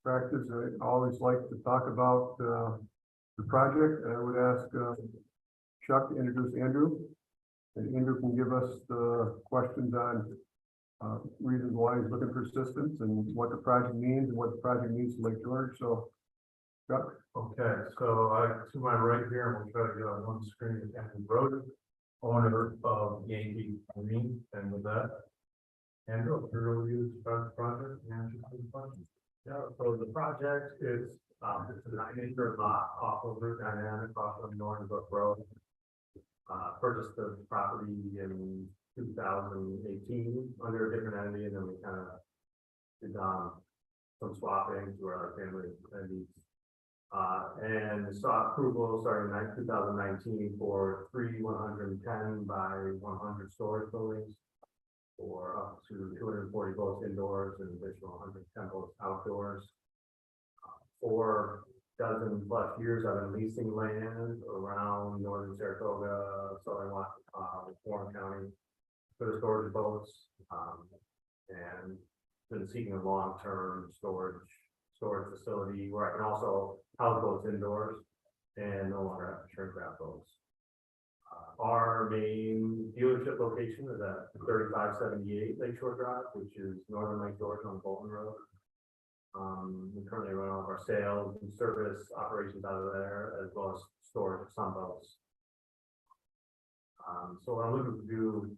practice, I always like to talk about the project. I would ask Chuck to introduce Andrew. And Andrew can give us the questions on reasons why he's looking for assistance and what the project means and what the project means to Lake George. So, Chuck. Okay, so to my right here, we'll try to get on one screen is Andrew Broder, owner of Yankee Marine, and with that, Andrew, I'll turn it over to you to start the project and answer some questions. Yeah, so the project is, it's a 9-acre lot off of Route Dynamic off of Northbrook Road. Purchased the property in 2018 under a different entity, and then we kind of did some swapping to our family entities. And sought approval starting in 2019 for 3 110 by 100 storage buildings, for up to 240 boats indoors and additional 110 boats outdoors. 4 dozen plus years I've been leasing land around northern Saratoga, southern Warren County for the storage boats, and been seeking a long-term storage facility where I can also house boats indoors and no longer have to shrink wrap boats. Our main dealership location is at 3578 Lakeshore Drive, which is northern Lake George on Bolton Road. We currently run all of our sales and service operations out of there, as well as storage of some boats. So what I'm looking to do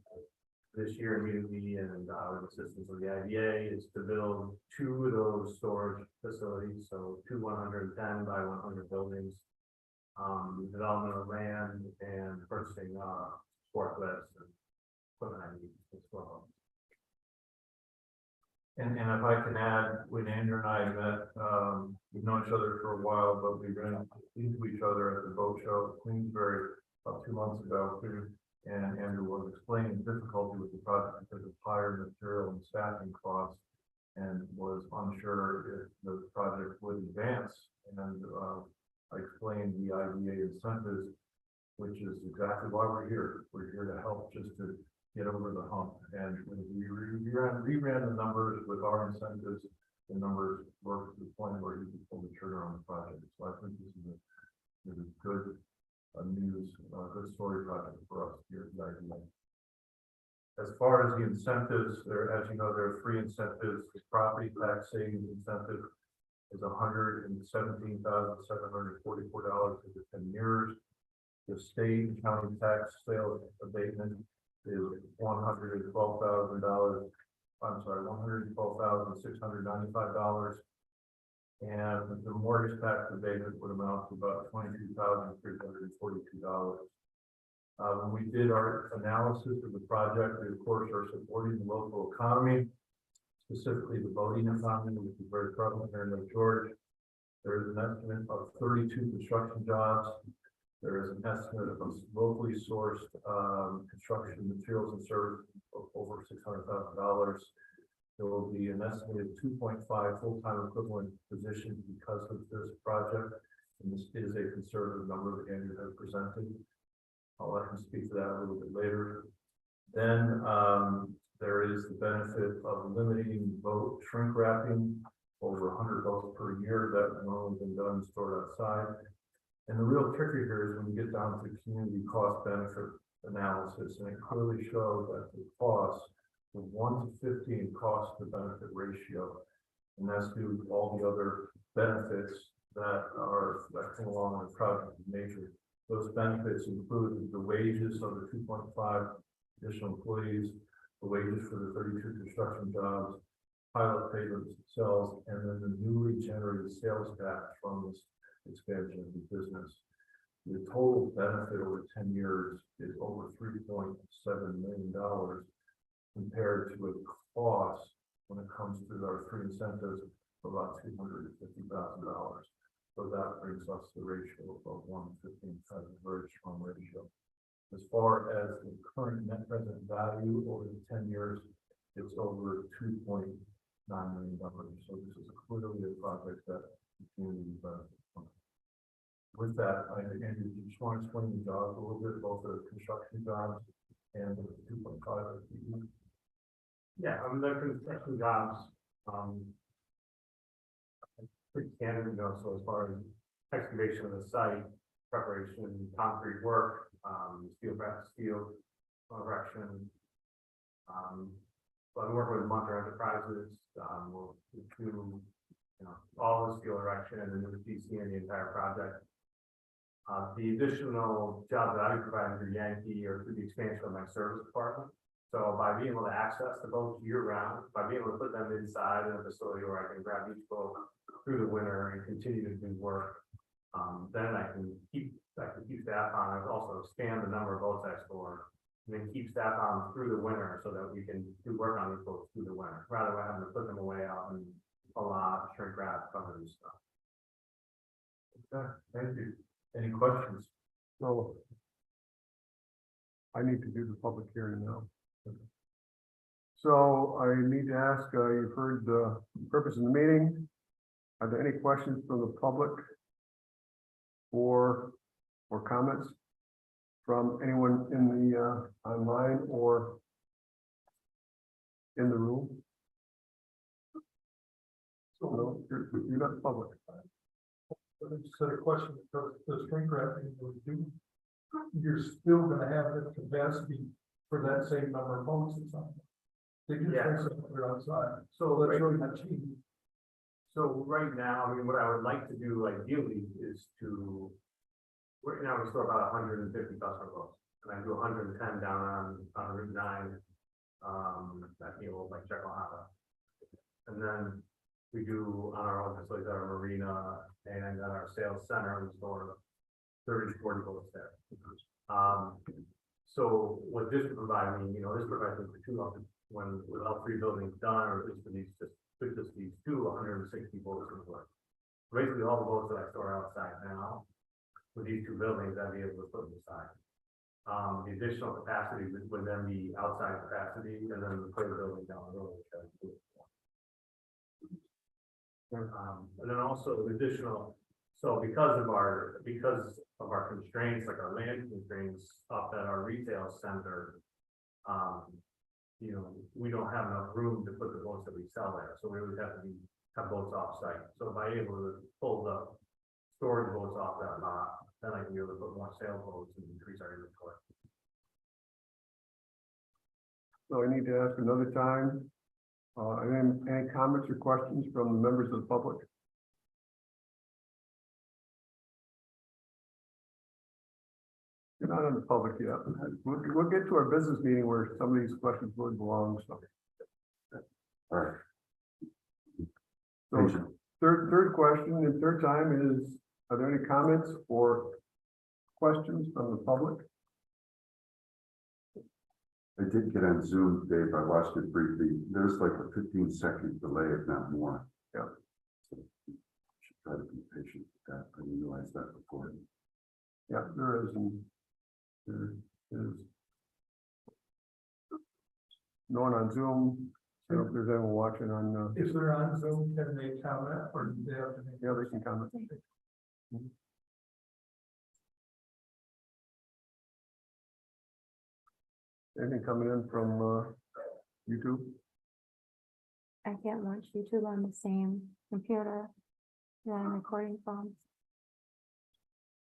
this year immediately, and with assistance of the IDA, is to build 2 of those storage facilities, so 2 110 by 100 buildings. Development of land and purchasing forklifts and equipment I need as well. And if I can add, when Andrew and I met, we've known each other for a while, but we ran into each other at the boat show at Queensbury about 2 months ago too. And Andrew was explaining the difficulty with the project because of higher material and staffing costs, and was unsure if the project would advance. And I explained the IDA incentives, which is exactly why we're here. We're here to help just to get over the hump. And when we ran the numbers with our incentives, the numbers worked to the point where you can pull the trigger on the project. So I think this is a good good story project for us here at IDA. As far as the incentives, as you know, there are 3 incentives. The property tax savings incentive is $117,744 over 10 years. The state and county tax sales abatement is $112,000. I'm sorry, $112,695. And the mortgage tax abatement would amount to about $22,342. When we did our analysis of the project, we of course are supporting the local economy, specifically the boating economy, which is very prevalent here in Lake George. There is an estimate of 32 construction jobs. There is an estimate of locally sourced construction materials and services of over $600,000. There will be an estimated 2.5 full-time equivalent positions because of this project, and this is a conservative number that Andrew has presented. I'll let him speak to that a little bit later. Then there is the benefit of eliminating boat shrink wrapping, over 100 boats per year that have normally been done and stored outside. And the real kicker here is when you get down to community cost benefit analysis, and it clearly shows that the cost of 1 to 15 cost to benefit ratio, and that's due to all the other benefits that come along with project nature. Those benefits include the wages of the 2.5 additional employees, the wages for the 32 construction jobs, pilot pay themselves, and then the newly generated sales tax from this expansion of the business. The total benefit over 10 years is over $3.7 million compared to a cost when it comes to our 3 incentives of about $250,000. So that brings us the ratio of 1 to 15, has a very strong ratio. As far as the current net present value over the 10 years, it's over $2.9 million. So this is clearly a project that the community benefits from. With that, Andrew, do you just want to explain the jobs a little bit, both the construction jobs and the 2.5 FTE? Yeah, the construction jobs, pretty candid, so as far as excavation of the site, preparation, concrete work, steel erection. So I'm working with Munter Enterprises, we'll do, all the steel erection and the DC and the entire project. The additional job that I provide through Yankee or through the expansion of my service department. So by being able to access the boats year round, by being able to put them inside in a facility where I can grab each boat through the winter and continue to do work, then I can keep staff on. I also expand the number of boats I store, and then keep staff on through the winter so that we can do work on these boats through the winter, rather than having to put them away out in a lot, shrink wrap, cover and stuff. Okay, thank you. Any questions? So I need to do the public hearing now. So I need to ask, you've heard the purpose of the meeting. Are there any questions from the public or comments from anyone in the online or in the room? No, you're not public. But I just had a question, because the shrink wrapping will do, you're still gonna have the capacity for that same number of boats or something. They can Yeah. place it there outside, So that's really not cheap. So right now, I mean, what I would like to do ideally is to, right now we store about 150 customer boats, and I do 110 down on Route 9. That deal like Czechoslovakia. And then we do on our own facilities at our marina and at our sales center, we store 30 to 40 boats there. So what this would provide me, this provides me for 2 months when with all 3 buildings done, or at least for just these 160 boats in work. Basically, all the boats that I store outside now, with these 2 buildings, I'd be able to put them aside. The additional capacity would then be outside capacity, and then the third building down the road. Which I would do. And then also additional, so because of our constraints, like our land constraints up at our retail center, we don't have enough room to put the boats that we sell there, so we would have to have boats off site. So by able to pull the storage boats off that lot, then I can be able to put more sailboats and increase our inventory. So I need to ask another time. Any comments or questions from the members of the public? You're not on the public yet. We'll get to our business meeting where some of these questions really belong. So. All right. So third question and third time is, are there any comments or questions from the public? I did get on Zoom, Dave. I watched it briefly. There's like a 15-second delay, if not more. Yeah. So you should try to be patient with that. I didn't realize that before. Yeah, there is. There is. No one on Zoom. I don't know if there's anyone watching on. If they're on Zoom, can they comment, or do they have to make? Yeah, they can comment. Anything coming in from YouTube? I can't watch YouTube on the same computer that I'm recording from.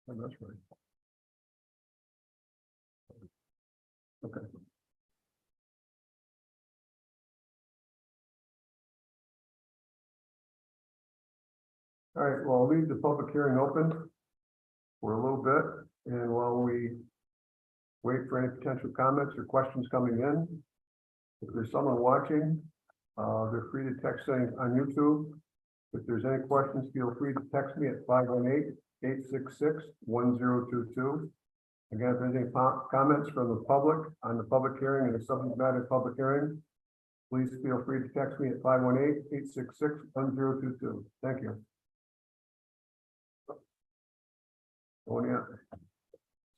Oh, that's right. Okay. All right, well, I'll leave the public hearing open for a little bit, and while we wait for any potential comments or questions coming in, if there's someone watching, they're free to text saying on YouTube. If there's any questions, feel free to text me at 518-866-1022. Again, if there's any comments from the public on the public hearing and the subject matter public hearing, please feel free to text me at 518-866-1022. Thank you.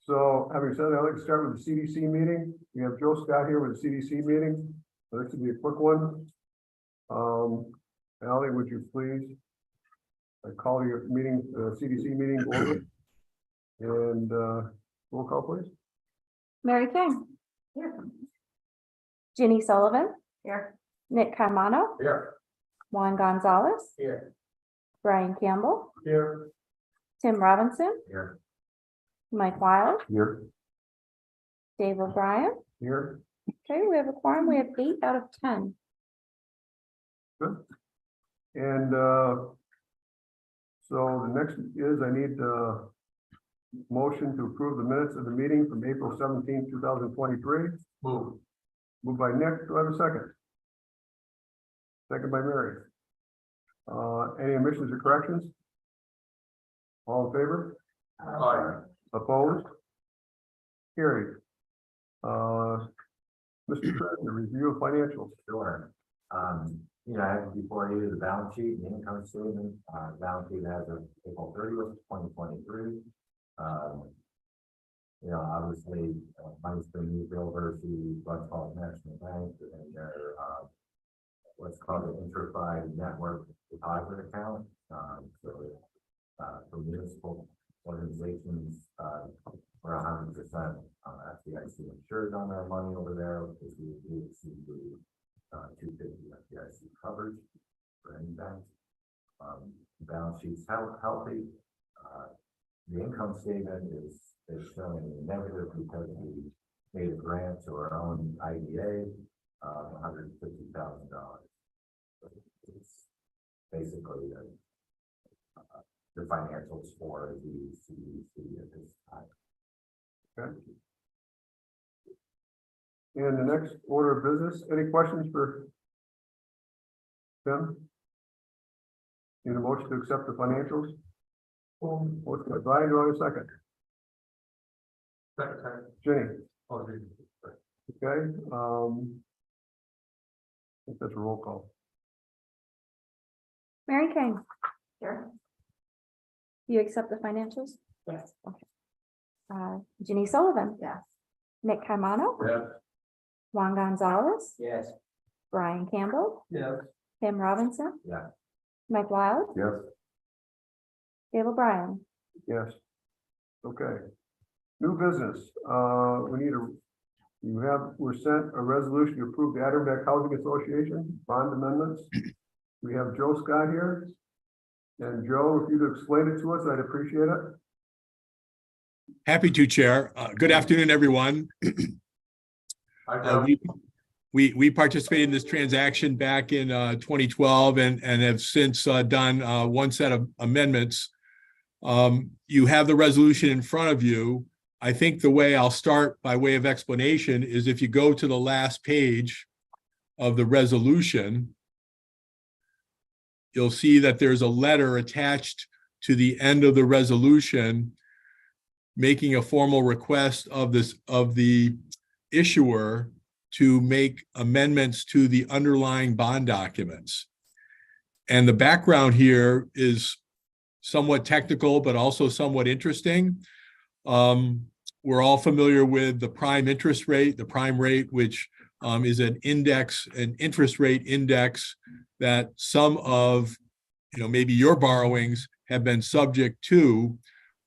So having said that, I'd like to start with the CDC meeting. We have Joe Scott here with the CDC meeting. So this will be a quick one. Ally, would you please call your meeting, CDC meeting order? And roll call, please. Mary King. Here. Ginny Sullivan. Here. Nick Carmano. Here. Juan Gonzalez. Here. Brian Campbell, Here. Tim Robinson, Here. Mike Wild, Here, Dave O'Brien. Here, Okay, we have a quorum. We have 8 out of 10. and, so the next is I need a motion to approve the minutes of the meeting from April 17, 2023. Move. Moved by Nick, do I have a second? Second by Mary. Any omissions or corrections? All in favor? Aye. Opposed? Carried. Mr. President, review of financials. Sure. I have before you the balance sheet, and the income statement, balance sheet as of April 30th, 2023. Obviously, money's been moved over to what's called National Bank and their, what's called an interfied network deposit account. For municipal organizations, we're 100% FDIC insured on our money over there, because we exceed the 250 FDIC coverage for any bank. Balance sheet's healthy. The income statement is showing negative because we made a grant to our own IDA of $150,000. It's basically the financials for the CDC at this time. Okay. And the next order of business, any questions for Tim? Need a motion to accept the financials? Motion by Brian, do I have a second? Second. Jenny, Oh, dude. okay, I think that's a roll call. Mary Kay. Here. You accept the financials? Yes. Okay. Ginny Sullivan. Yes. Nick Caimano. Yes. Juan Gonzalez. Yes. Brian Campbell. Yes. Tim Robinson. Yeah. Mike Wild. yes, Dave O'Brien. Yes. Okay. New business, we're sent a resolution to approve the Adirondack Housing Association bond amendments. We have Joe Scott here. And Joe, if you'd explain it to us, I'd appreciate it. Happy to, Chair. Good afternoon, everyone. We participated in this transaction back in 2012 and have since done one set of amendments. You have the resolution in front of you. I think the way I'll start by way of explanation is if you go to the last page of the resolution, you'll see that there's a letter attached to the end of the resolution making a formal request of the issuer to make amendments to the underlying bond documents. And the background here is somewhat technical, but also somewhat interesting. We're all familiar with the prime interest rate, the prime rate, which is an interest rate index that some of, maybe your borrowings have been subject to.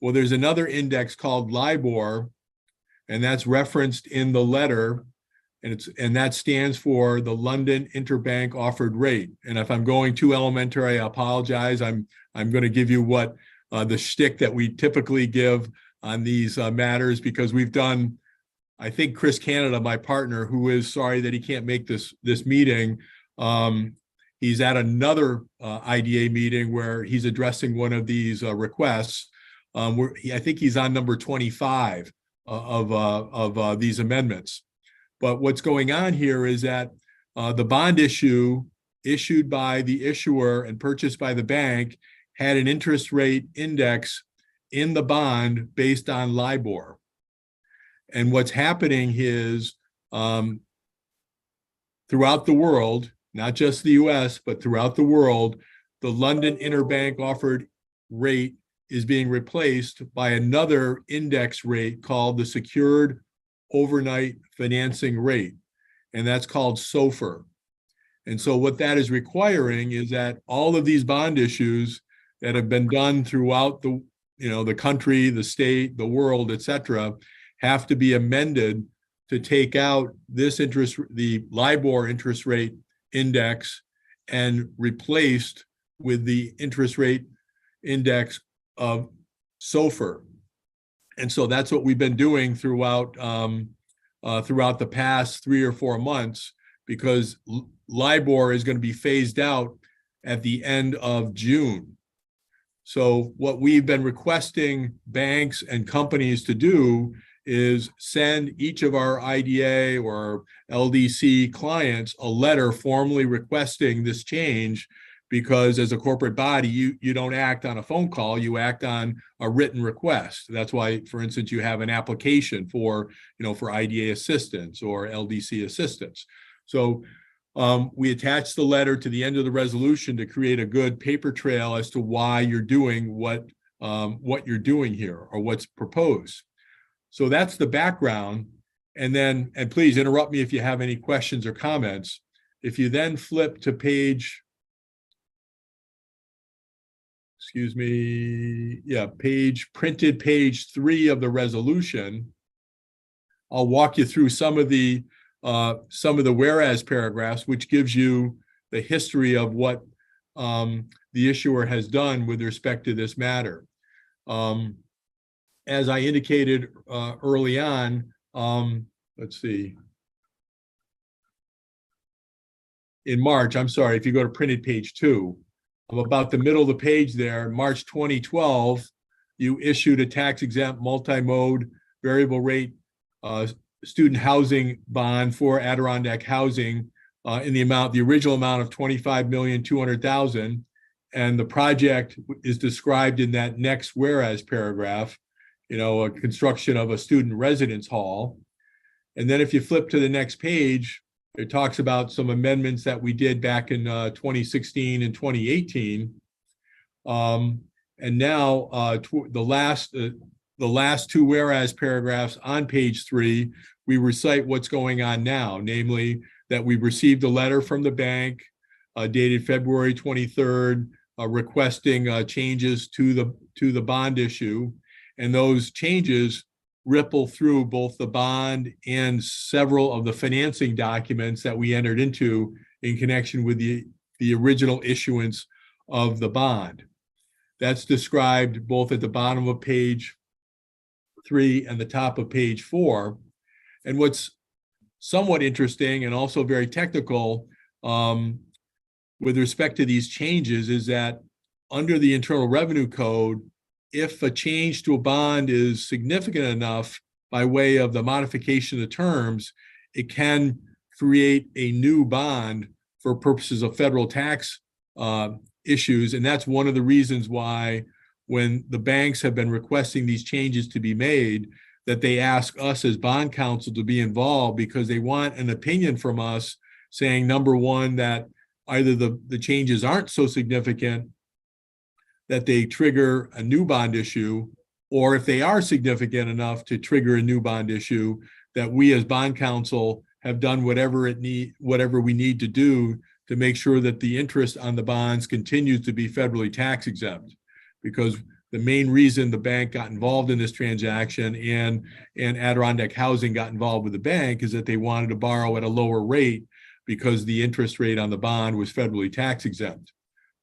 Well, there's another index called LIBOR, and that's referenced in the letter, and that stands for the London Interbank Offered Rate. And if I'm going too elementary, I apologize. I'm going to give you what the shtick that we typically give on these matters, because we've done, I think Chris Canada, my partner, who is sorry that he can't make this meeting, he's at another IDA meeting where he's addressing one of these requests. I think he's on number 25 of these amendments. But what's going on here is that the bond issue issued by the issuer and purchased by the bank had an interest rate index in the bond based on LIBOR. And what's happening is throughout the world, not just the US, but throughout the world, the London Interbank Offered Rate is being replaced by another index rate called the Secured Overnight Financing Rate, and that's called SOFR. And so what that is requiring is that all of these bond issues that have been done throughout the country, the state, the world, et cetera, have to be amended to take out this the LIBOR interest rate index and replaced with the interest rate index of SOFR. And so that's what we've been doing throughout the past 3 or 4 months, because LIBOR is going to be phased out at the end of June. So what we've been requesting banks and companies to do is send each of our IDA or LDC clients a letter formally requesting this change, because as a corporate body, you don't act on a phone call, you act on a written request. That's why, for instance, you have an application for IDA assistance or LDC assistance. So we attached the letter to the end of the resolution to create a good paper trail as to why you're doing what you're doing here, or what's proposed. So that's the background. And please interrupt me if you have any questions or comments. If you then flip to printed page 3 of the resolution, I'll walk you through some of the whereas paragraphs, which gives you the history of what the issuer has done with respect to this matter. As I indicated early on, let's see. In March, I'm sorry, if you go to printed page 2, about the middle of the page there, March 2012, you issued a tax-exempt multi-mode variable rate student housing bond for Adirondack Housing in the original amount of $25,200,000. And the project is described in that next whereas paragraph, a construction of a student residence hall. And then if you flip to the next page, it talks about some amendments that we did back in 2016 and 2018. And now the last 2 whereas paragraphs on page 3, we recite what's going on now, namely that we received a letter from the bank dated February 23rd, requesting changes to the bond issue. And those changes ripple through both the bond and several of the financing documents that we entered into in connection with the original issuance of the bond. That's described both at the bottom of page 3 and the top of page 4. And what's somewhat interesting and also very technical with respect to these changes is that under the Internal Revenue Code, if a change to a bond is significant enough by way of the modification of the terms, it can create a new bond for purposes of federal tax issues. And that's one of the reasons why, when the banks have been requesting these changes to be made, that they ask us as bond counsel to be involved, because they want an opinion from us saying, number one, that either the changes aren't so significant that they trigger a new bond issue, or if they are significant enough to trigger a new bond issue, that we as bond counsel have done whatever we need to do to make sure that the interest on the bonds continues to be federally tax exempt. Because the main reason the bank got involved in this transaction and Adirondack Housing got involved with the bank is that they wanted to borrow at a lower rate because the interest rate on the bond was federally tax exempt.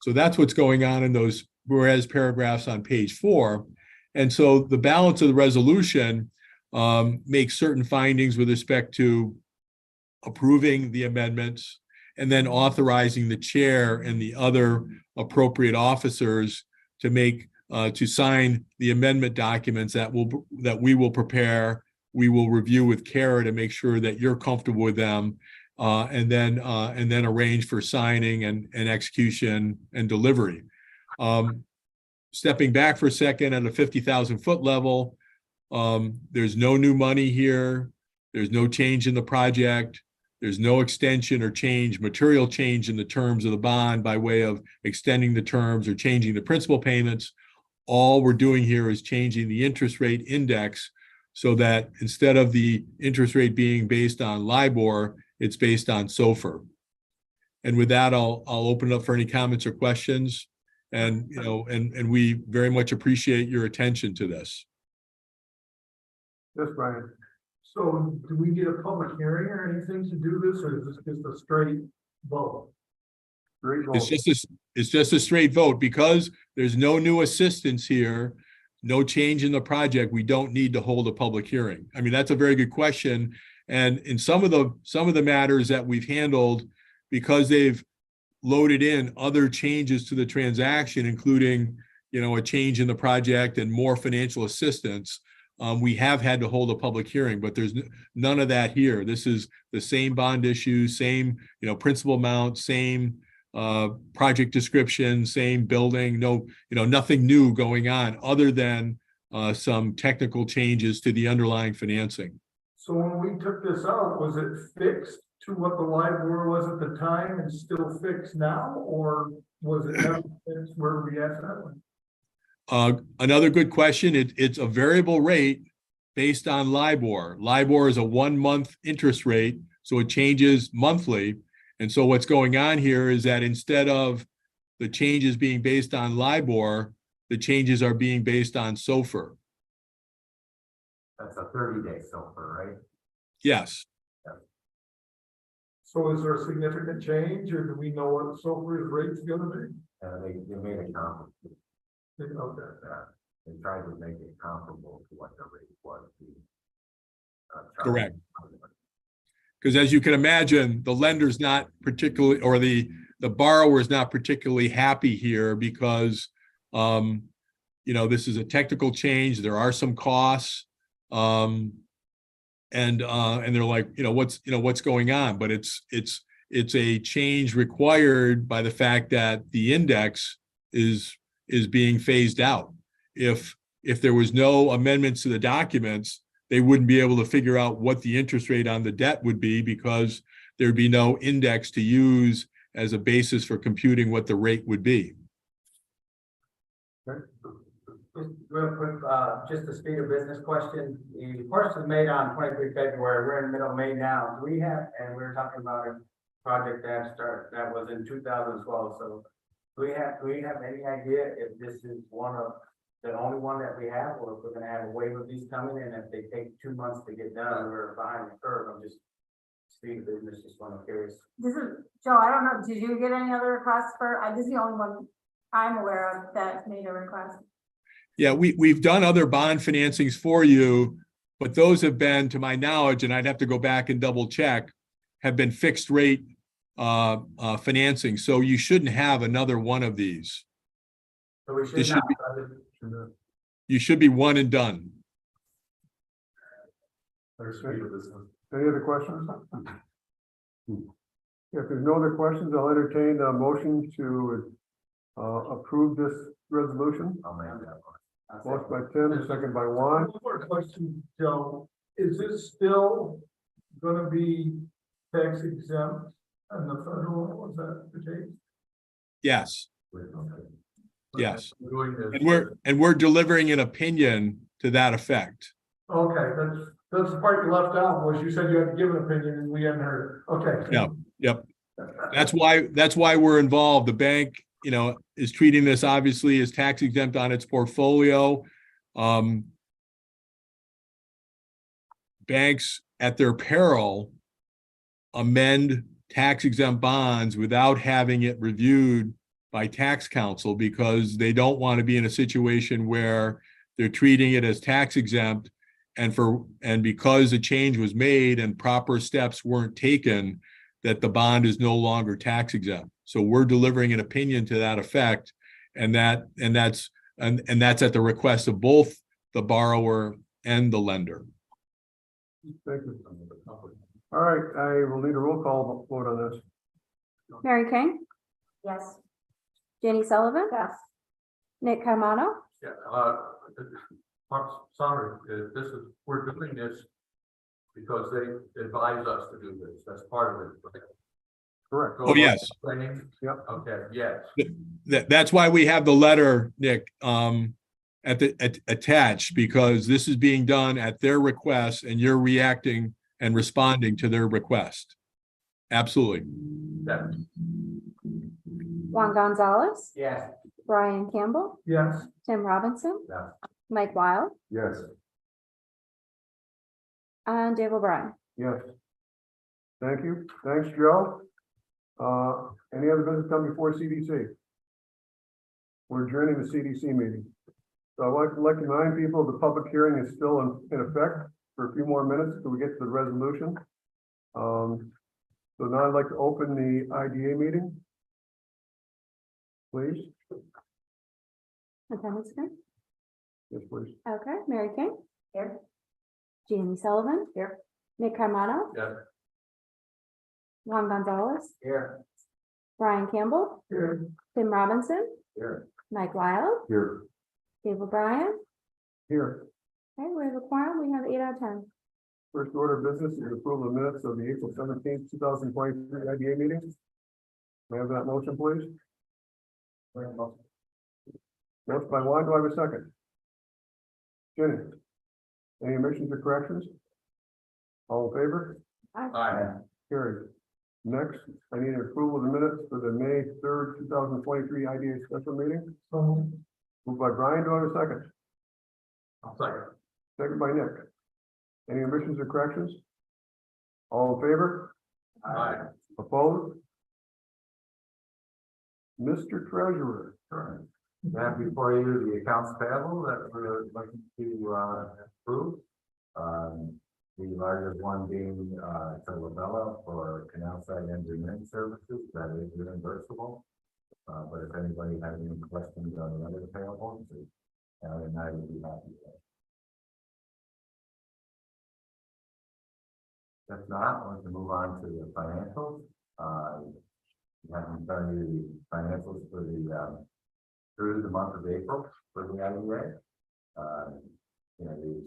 So that's what's going on in those whereas paragraphs on page 4. And so the balance of the resolution makes certain findings with respect to approving the amendments and then authorizing the chair and the other appropriate officers to sign the amendment documents that we will prepare. We will review with Kara to make sure that you're comfortable with them, and then arrange for signing and execution and delivery. Stepping back for a second at a 50,000-foot level, there's no new money here. There's no change in the project. There's no extension or material change in the terms of the bond by way of extending the terms or changing the principal payments. All we're doing here is changing the interest rate index so that instead of the interest rate being based on LIBOR, it's based on SOFR. And with that, I'll open it up for any comments or questions. And we very much appreciate your attention to this. Yes, Brian. So do we get a public hearing or anything to do this, or is this just a straight vote? Great It's vote. it's just a straight vote because there's no new assistance here, no change in the project. We don't need to hold a public hearing. I mean, that's a very good question. And in some of the matters that we've handled, because they've loaded in other changes to the transaction, including, a change in the project and more financial assistance, we have had to hold a public hearing, but there's none of that here. This is the same bond issue, same, principal amount, same project description, same building, no, nothing new going on other than some technical changes to the underlying financing. So when we took this out, was it fixed to what the LIBOR was at the time and still fixed now? Or was it never fixed? Where are we at that one? Another good question. It's a variable rate based on LIBOR. LIBOR is a 1-month interest rate, so it changes monthly. And so what's going on here is that instead of the changes being based on LIBOR, the changes are being based on SOFR. That's a 30-day SOFR, right? Yes. So is there a significant change, or do we know what SOFR's rate's gonna be? They made it comparable. Okay. They tried to make it comparable to what the rate was. Correct. Because as you can imagine, the lender's not particularly, or the borrower is not particularly happy here because, this is a technical change. There are some costs. And they're like, what's going on? But it's a change required by the fact that the index is being phased out. If there was no amendments to the documents, they wouldn't be able to figure out what the interest rate on the debt would be because there'd be no index to use as a basis for computing what the rate would be. Just real quick, just a speed of business question. The purchase was made on 23 February. We're in the middle of May now. Do we have, and we were talking about a project that was in 2012. So do we have any idea if this is the only one that we have, or if we're gonna have a wave of these coming in? If they take 2 months to get done, we're behind the curve. I'm just speed of business, just one of curious. This is, Joe, I don't know, did you get any other requests for, this is the only one I'm aware of that made a request. Yeah, we've done other bond financings for you, but those have been, to my knowledge, and I'd have to go back and double check, have been fixed rate financing. So you shouldn't have another one of these. So we should This should not. You should be one and done. Any other questions? If there's no other questions, I'll entertain a motion to approve this resolution. I'll make that one. Motion by Tim, second by Juan. One more question, Joe. Is this still gonna be tax exempt and the federal, was that the case? Yes, yes. Doing this. And we're delivering an opinion to that effect. Okay, that's the part you left out, was you said you had to give an opinion and we hadn't heard it. Okay. Yeah, yep. That's why we're involved. The bank, is treating this obviously as tax exempt on its portfolio. Banks at their peril amend tax exempt bonds without having it reviewed by tax counsel because they don't want to be in a situation where they're treating it as tax exempt and because a change was made and proper steps weren't taken, that the bond is no longer tax exempt. So we're delivering an opinion to that effect, and that's at the request of both the borrower and the lender. Thank you. All right, I will need a roll call vote on this. Mary King, Yes. Jenny Sullivan. Yes. Nick Carmano, Yeah, sorry, we're doing this because they advise us to do this. That's part of it. Right? Correct. Oh, yes. Yep. Okay, yes. That's why we have the letter, Nick, attached, because this is being done at their request and you're reacting and responding to their request. Absolutely. That, Juan Gonzalez, Yes. Brian Campbell, Yes. Tim Robinson, Yeah. Mike Wild, Yes. and Dave O'Brien. Yes. Thank you. Thanks, Joe. Any other business come before CDC? We're adjourning the CDC meeting. So I'd like to remind people, the public hearing is still in effect for a few more minutes till we get to the resolution. So now I'd like to open the IDA meeting. Please, Attendance again? yes, please. Okay, Mary King? Here. Jamie Sullivan? Here. Nick Carmano? Yes. Juan Gonzalez? Here. Brian Campbell? Here. Tim Robinson? Here. Mike Wild? Here, Dave O'Brien? Here. Okay, we have a quorum. We have 8 out of 10. First order of business is approval of minutes of the April 17th, 2023 IDA meeting. May I have that motion, please? Motion by Juan, do I have a second? Jenny? Any omissions or corrections? All in favor? Aye. Carried. Next, I need approval of the minutes for the May 3rd, 2023 IDA special meeting. So, Moved by Brian, do I have a second? I'll second. Second by Nick. Any omissions or corrections? All in favor? Aye. Opposed? Mr. Treasurer. That before you, the accounts payable that we're looking to approve. The largest one being to Labella for canal side engineering services, that is reimbursable. But if anybody has any questions on the other payables, and I would be happy to. If not, I want to move on to the financials. We haven't done the financials for the through the month of April for the IUA. The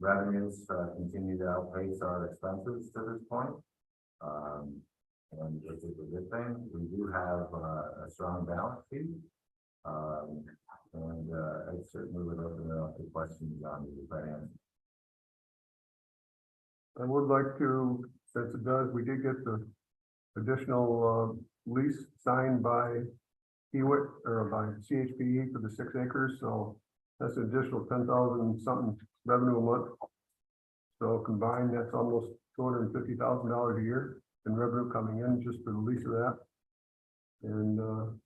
revenues continue to outpace our expenses to this point. And which is a good thing. We do have a strong balance sheet. I certainly would open it up to questions on the finance. I would like to, since it does, we did get the additional lease signed by Hewitt or by CHPE for the 6 acres, so that's an additional 10,000 something revenue a month. So combined, that's almost $250,000 a year in revenue coming in just for the lease of that. And okay,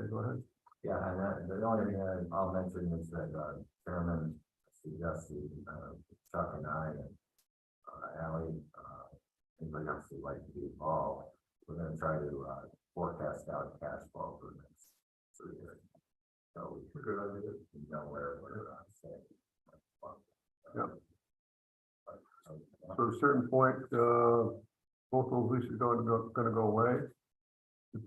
go ahead. Yeah, and the only thing I'll mention is that Chairman suggested Chuck and I and Ally, anybody else would like to be involved, we're going to try to forecast out cash flow for the next 3 years. So we figured out that we know where we're saying. Yeah. So at a certain point, both those leases are going to go away.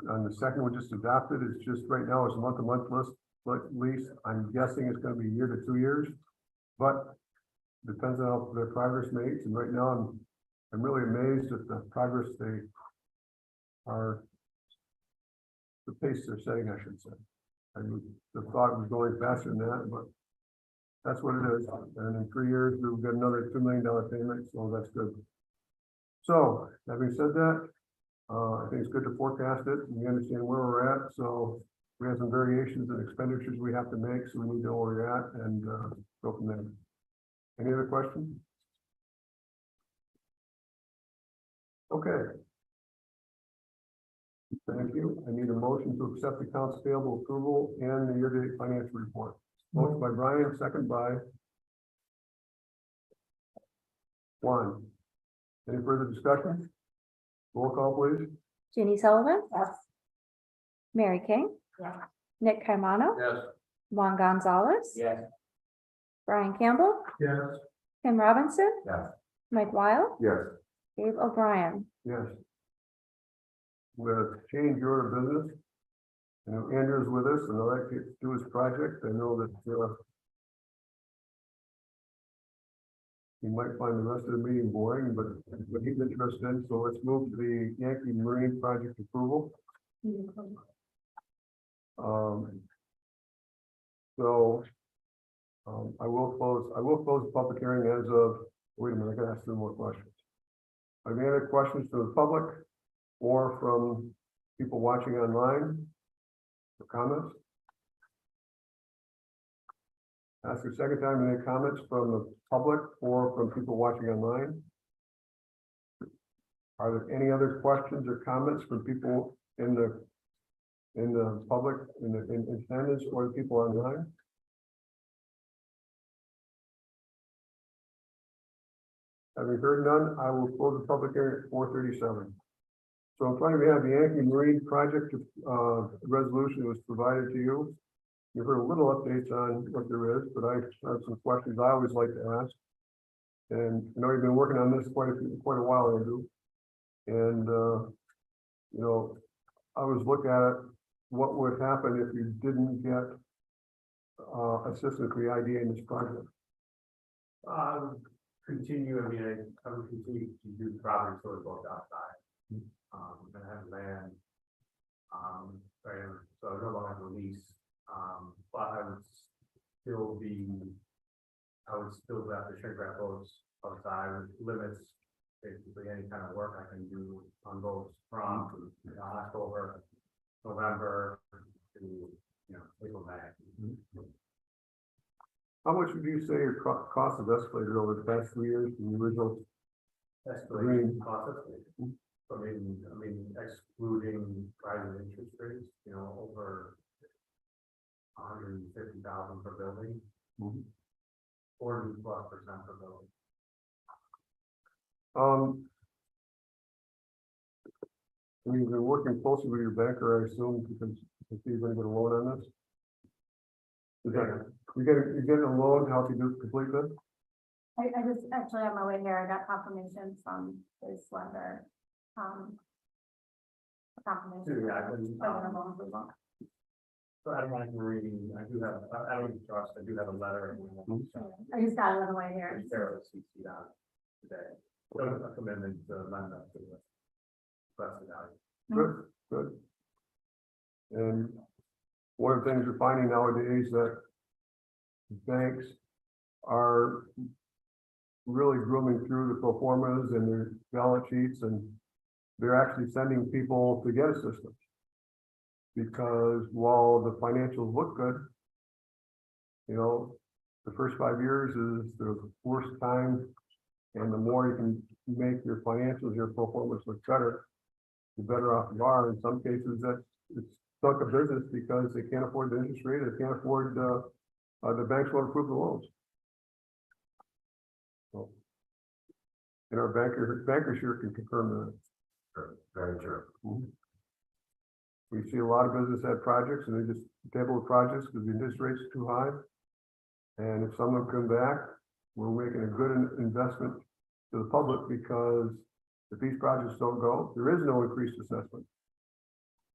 And the second we just adopted is just right now it's a month-to-month lease. I'm guessing it's going to be 1 to 2 years, but depends on how their progress makes. And right now I'm really amazed at the progress they are, the pace they're setting, I should say. I would have thought it was going faster than that, but that's what it is. And in 3 years, we'll get another $2 million payment, so that's good. So, having said that, I think it's good to forecast it, and we understand where we're at, so we have some variations in expenditures we have to make, so we need to know where we're at and go from there. Any other questions? Okay. Thank you. I need a motion to accept the accounts payable approval and the year-to-date financial report. Motion by Brian, second by Juan. Any further discussion? Roll call, please. Jenny Sullivan? Yes. Mary King? Yes. Nick Carmano? Yes. Juan Gonzalez? Yes. Brian Campbell? yes, Tim Robinson? Yes. Mike Wild? yes, Dave O'Brien? Yes. We're gonna change your order of business. I know Andrew's with us, and I'd like to do his project. I know that you might find the rest of the meeting boring, but he's interested in, so let's move to the Yankee Marine project approval. I will close the public hearing as of, wait a minute, I gotta ask 3 more questions. Are there any other questions from the public or from people watching online for comments? Ask a second time, any comments from the public or from people watching online? Are there any other questions or comments from people in the public, in attendance, or the people online? Having heard none, I will close the public hearing at 4:37. So in front of you, have the Yankee Marine project, resolution was provided to you. You heard a little updates on what there is, but I have some questions I always like to ask. And I know you've been working on this quite a while, Andrew. And, you know, I was looking at what would happen if you didn't get assistance for the IDA in this project. Continue, I mean, I would continue to do the property sort of both outside. And have land. So I no longer have a lease, but I would still have to shrink wrap boats outside, which limits basically any kind of work I can do on boats from, October, November to, April, May. How much would you say your cost has escalated over the past 3 years from the original? Escalating cost escalation. I mean, excluding private interest rates, over 150,000 per building. 40+% per building. You've been working closely with your banker, I assume, because you're going to get a loan on this. Is that, you're getting a loan to help you complete this? I just actually on my way here, I got confirmation from his lender. Confirmation. Yeah, so I don't like marine, I don't trust, I do have a letter. I just got it on the way here. Sarah CC'd on today. So a commitment to lend that to the rest of the value. Good. And one of the things we're finding nowadays that banks are really grooming through the pro formas and their balance sheets, and they're actually sending people to get assistance. Because while the financials look good, the first 5 years is the worst time, and the more you can make your financials, your pro formas look better, the better off you are. In some cases, it's stuck a business because they can't afford the interest rate, they can't afford the banks won't approve the loans. So, and our bankers here can confirm that. Sure, very true. We see a lot of business at projects and they just table the projects because the interest rate's too high. And if someone come back, we're making a good investment to the public, because if these projects don't go, there is no increased assessment.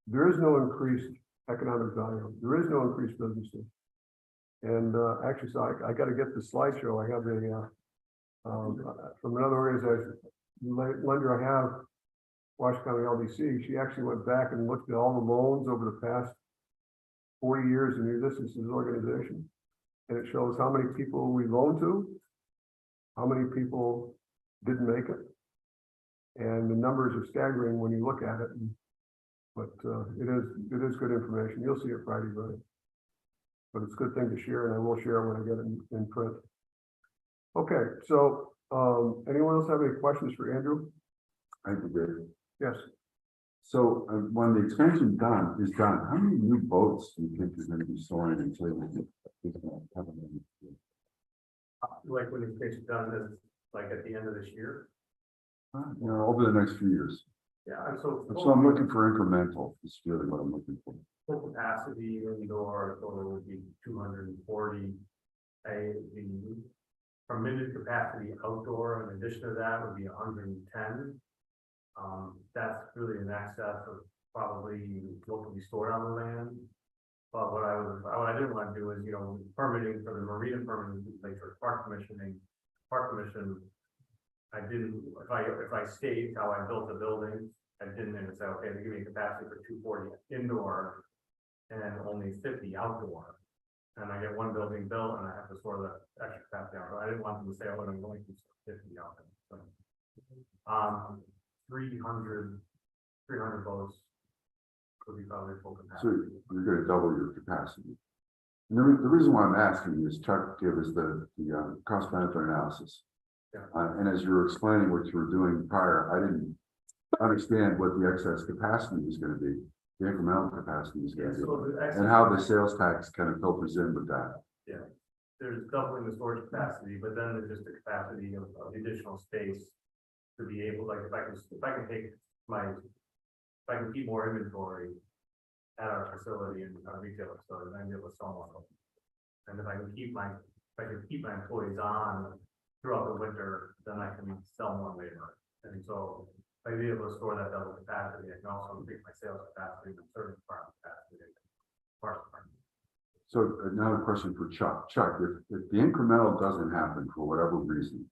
There is no increased economic value. There is no increased businesses. And actually, so I got to get the slideshow. I have from another organization, lender I have, Washington County LDC. She actually went back and looked at all the loans over the past 40 years in the existence of this organization. And it shows how many people we loaned to, how many people didn't make it. And the numbers are staggering when you look at it. But it is good information. You'll see it Friday, but it's a good thing to share, and I will share it when I get it in print. Okay, so anyone else have any questions for Andrew? I do. Yes. So when the expansion is done, how many new boats do you think is going to be storing until Like when it's done, is like at the end of this year. over the next few years? Yeah, and so. So I'm looking for incremental, is really what I'm looking for. Full capacity indoor total would be 240. The permitted capacity outdoor, in addition to that, would be 110. That's really in excess of probably what can be stored on the land. But what I didn't want to do is, permitting for the marina permitting, like for park commission, I didn't, if I state how I built the building, I didn't even say, okay, they give me a capacity for 240 indoor and only 50 outdoor. And I get one building built and I have to store the extra capacity out. I didn't want them to say, oh, I'm going to 50 outdoor. So, 300 boats would be probably full So capacity. you're going to double your capacity. And the reason why I'm asking is Chuck gave us the cost benefit analysis. Yeah. And as you were explaining what you were doing prior, I didn't understand what the excess capacity is gonna be, the incremental capacity is Yeah, gonna so be, the excess. and how the sales tax kind of filters in with that. There's doubling the storage capacity, but then there's just the capacity of the additional space to be able, like, if I can take if I can keep more inventory at our facility and our retail facility, then I'm able to sell more. And if I can keep my employees on throughout the winter, then I can sell more labor. And so if I be able to store that double capacity, I can also increase my sales capacity and service department capacity. Parts department. So another question for Chuck. Chuck, if the incremental doesn't happen for whatever reason,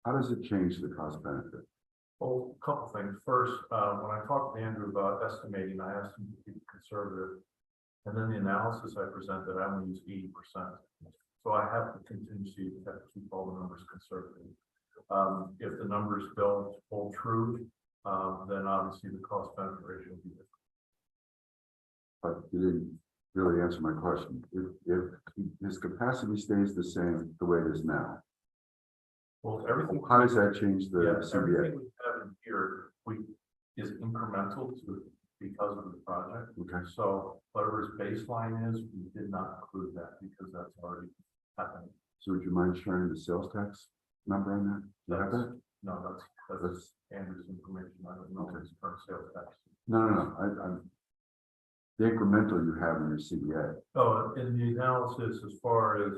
how does it change the cost benefit? Well, a couple things. First, when I talked to Andrew about estimating, I asked him to be conservative. And then the analysis I presented, I only use 80%. So I have the contingency to keep all the numbers conservative. If the numbers don't hold true, then obviously the cost benefit ratio will be different. But you didn't really answer my question. If his capacity stays the same the way it is now, Well, everything. how does that change the Yeah, CBA? everything we have in here, is incremental to, because of the project. Okay. So whatever his baseline is, we did not include that because that's already happening. So would you mind sharing the sales tax number on that? Do you have that? No, that's That's, Andrew's information. I don't know his current sales tax. no. I'm the incremental you have in your CBA. Oh, in the analysis, as far as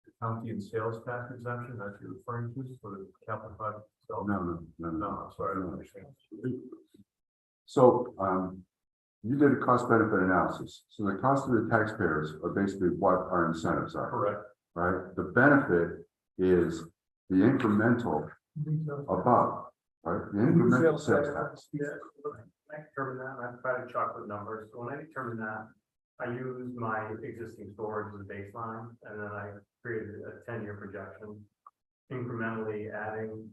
the county and sales tax exemption that you're referring to for the capital project itself? No. No, I'm sorry, I don't understand. So, you did a cost benefit analysis. So the cost of the taxpayers are basically what our incentives are, Correct. right? The benefit is the incremental above, right? The incremental sales tax. Yeah, I determine that, and I provided chocolate numbers, so when I determine that, I use my existing storage as a baseline, and then I created a 10-year projection. Incrementally adding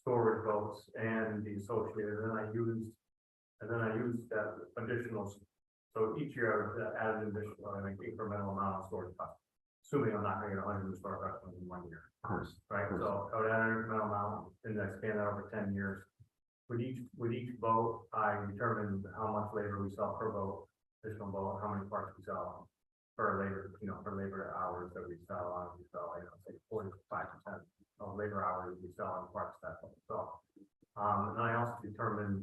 storage boats and the associated, and then I used that additional, so each year I would add an additional, incremental amount of storage cost. Assuming I'm not gonna get 100 storage customers in 1 year. Of course. Right, so I would add an incremental amount and then expand that over 10 years. With each boat, I determined how much labor we sell per boat, additional boat, how many parts we sell per labor, per labor hours that we sell, say 45% of labor hours we sell on parts that we sell. And then I also determined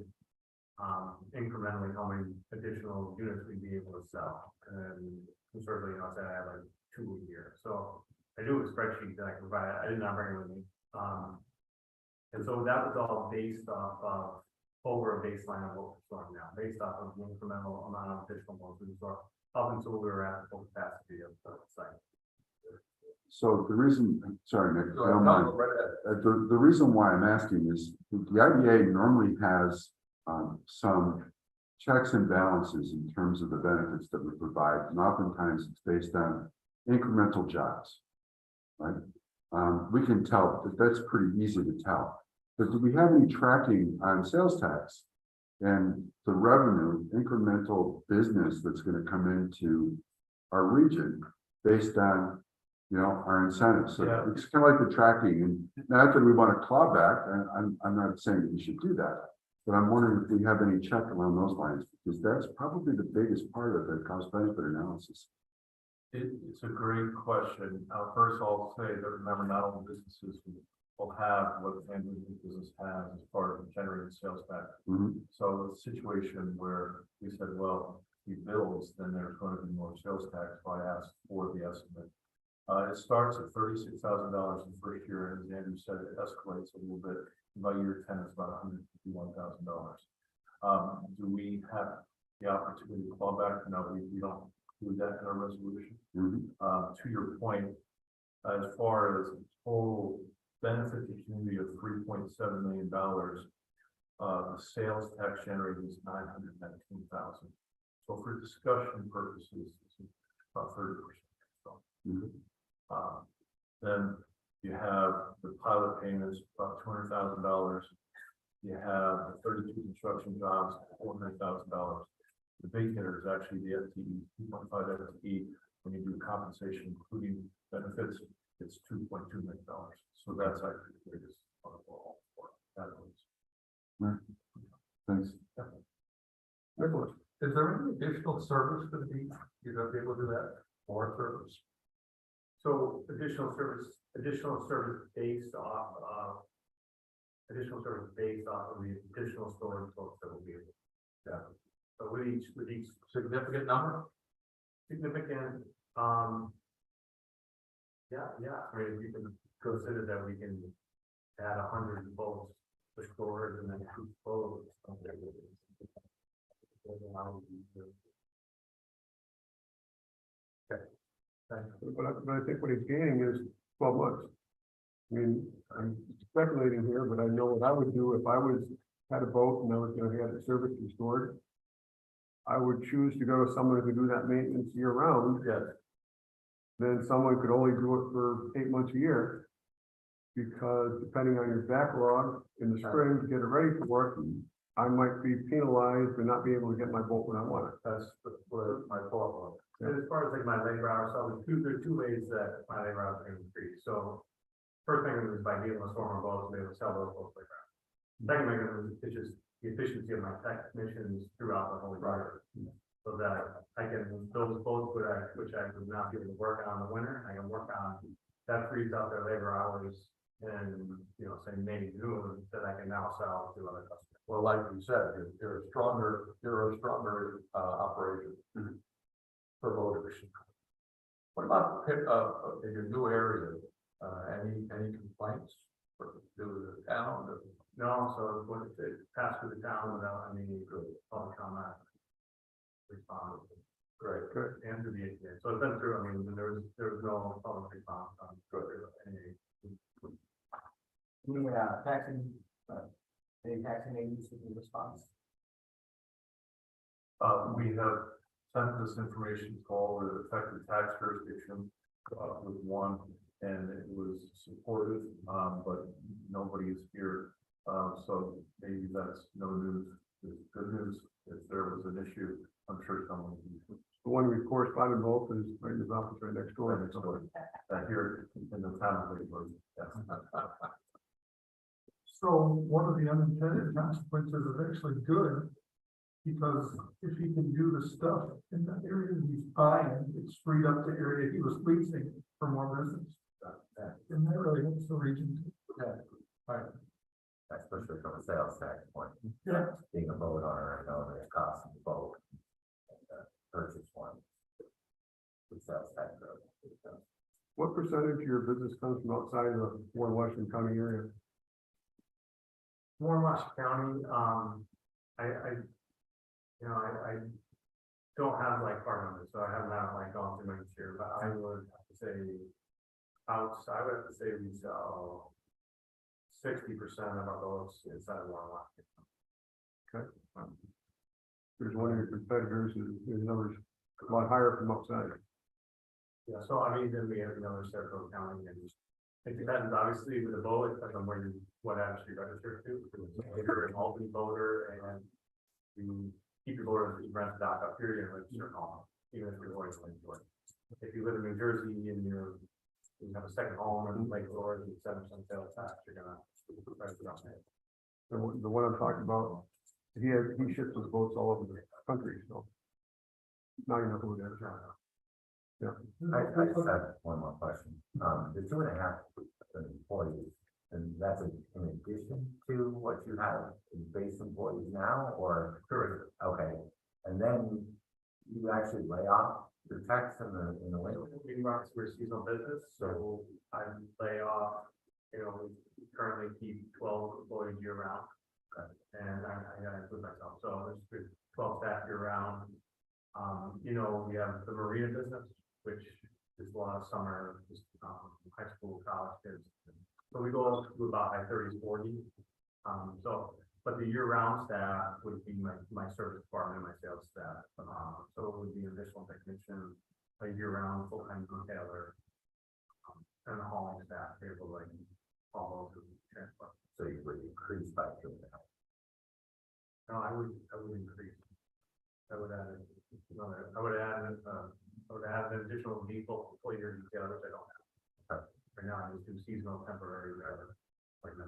incrementally how many additional units we'd be able to sell. And conservatively, I said I have like 2 a year. So I do have a spreadsheet that I can provide. I did not bring it with me. And so that was all based off of over a baseline of what we're storing now, based off of the incremental amount of additional loads we store up until we were at the full capacity of the site. So the reason, sorry, Nick, I don't mind. The reason why I'm asking is the IDA normally has some checks and balances in terms of the benefits that we provide, and oftentimes it's based on incremental jobs, right? We can tell that that's pretty easy to tell. But do we have any tracking on sales tax and the revenue incremental business that's going to come into our region based on, our incentives? So Yeah. it's kind of like the tracking, and not that we want to claw back, and I'm not saying that we should do that, but I'm wondering if we have any check along those lines, because that's probably the biggest part of the cost benefit analysis. It's a great question. First, I'll say that remember, not all businesses will have what the family business has as part of generating sales tax. Mhm. So a situation where we said, well, he bills, then there's going to be more sales tax. So I asked for the estimate. It starts at $36,000 in the first year, and as Andrew said, it escalates a little bit. By year 10, it's about $151,000. Do we have the opportunity to claw back? No, we don't include that in our resolution. Mhm. To your point, as far as total benefit to community of $3.7 million, the sales tax generated is $919,000. So for discussion purposes, it's about 30%. So, Mhm. then you have the pilot payments, about $200,000. You have the 32 construction jobs, $400,000. The big hitter is actually the FTE, 2.5 FTE. When you do compensation, including benefits, it's $2.2 million. So that's actually the biggest one of all four categories. Thanks. Nicholas, Is there any additional service for the beach? You're gonna be able to do that, more service? So additional service based off of. Additional service based off of the additional storage folks that will be able. Yeah. So with each Significant number? significant, yeah, I mean, you can consider that we can add 100 boats for storage and then 2 boats. but I think what he's gaining is 12 months. I mean, I'm speculating here, but I know what I would do if I had a boat and I was gonna have the service restored. I would choose to go to someone who could do that maintenance year round. Yes. Then someone could only do it for 8 months a year. Because depending on your backlog in the spring to get it ready for it, I might be penalized for not being able to get my boat when I want it. That's what my thought was. And as far as like my labor hours, so there's two ways that my labor hours can increase. So first thing is by being able to store my boats, be able to sell those boats later. Second thing is just the efficiency of my technicians throughout the whole year. So that I can, those boats which I would not be able to work on in the winter, I can work on, that frees up their labor hours in, say May, June, that I can now sell to other customers. Well, like you said, you're a stronger operation for voters. What about in your new area? Any complaints to the town? No, so when it passed through the town without any public comment. Response. Great. Good. And to the ATA. So it's been through, I mean, there was no public response on any. Any taxing agency response? We have sent this information to all the affected tax jurisdictions, with one, and it was supportive, but nobody is here. So maybe that's no news. It's good news. If there was an issue, I'm sure someone would. The one we corresponded both is right in his office right next door. Here in the town of Lakewood, yes. So one of the unintended consequences is actually good. Because if he can do the stuff in that area he's buying, it's freed up the area he was leasing for more business. And that really helps the region. Yeah. Right. Especially from a sales tax point. Yeah. Being a boat owner, I know the cost of the boat. And, purchase one. With sales tax. What percentage of your business comes from outside of the Warren Washington County area? Warren Washington County, I don't have like part numbers, so I have not like gone through my year, but I would have to say outside, I would have to say we sell 60% of our boats inside of Warren Washington. Okay. There's one of your competitors whose numbers a lot higher from outside. Yeah, so I mean, then we have another Sarasota County, and it depends, obviously, with the boat, it depends on where what actually registered to. If you're an Albany boater and you keep your boat as rent dock up here, you're register home, even if you're going to Lake George. If you live in New Jersey and you have a second home in Lake George, and 7% sales tax, you're gonna register on it. The one I'm talking about, he ships his boats all over the country, so. Now you know who it is. Yeah. I just have one more question. The 2.5 employees, and that's in addition to what you have in base employees now, or? Correct. Okay, and then you actually lay off the techs in the winter? We're a seasonal business, so I lay off, we currently keep 12 employees year round. And I gotta include myself, so there's 12 staff year round. We have the marina business, which is a lot of summer, just high school, college kids. So we go up to about high 30s, 40. But the year round staff would be my service department, my sales staff. So it would be an additional technician, a year round full-time detailer. And the hauling staff, able to like haul over transport. So you would increase by 2.5. No, I would increase. I would add an additional vehicle for your detail, which I don't have. Right now, I just do seasonal, temporary, whatever. Right now.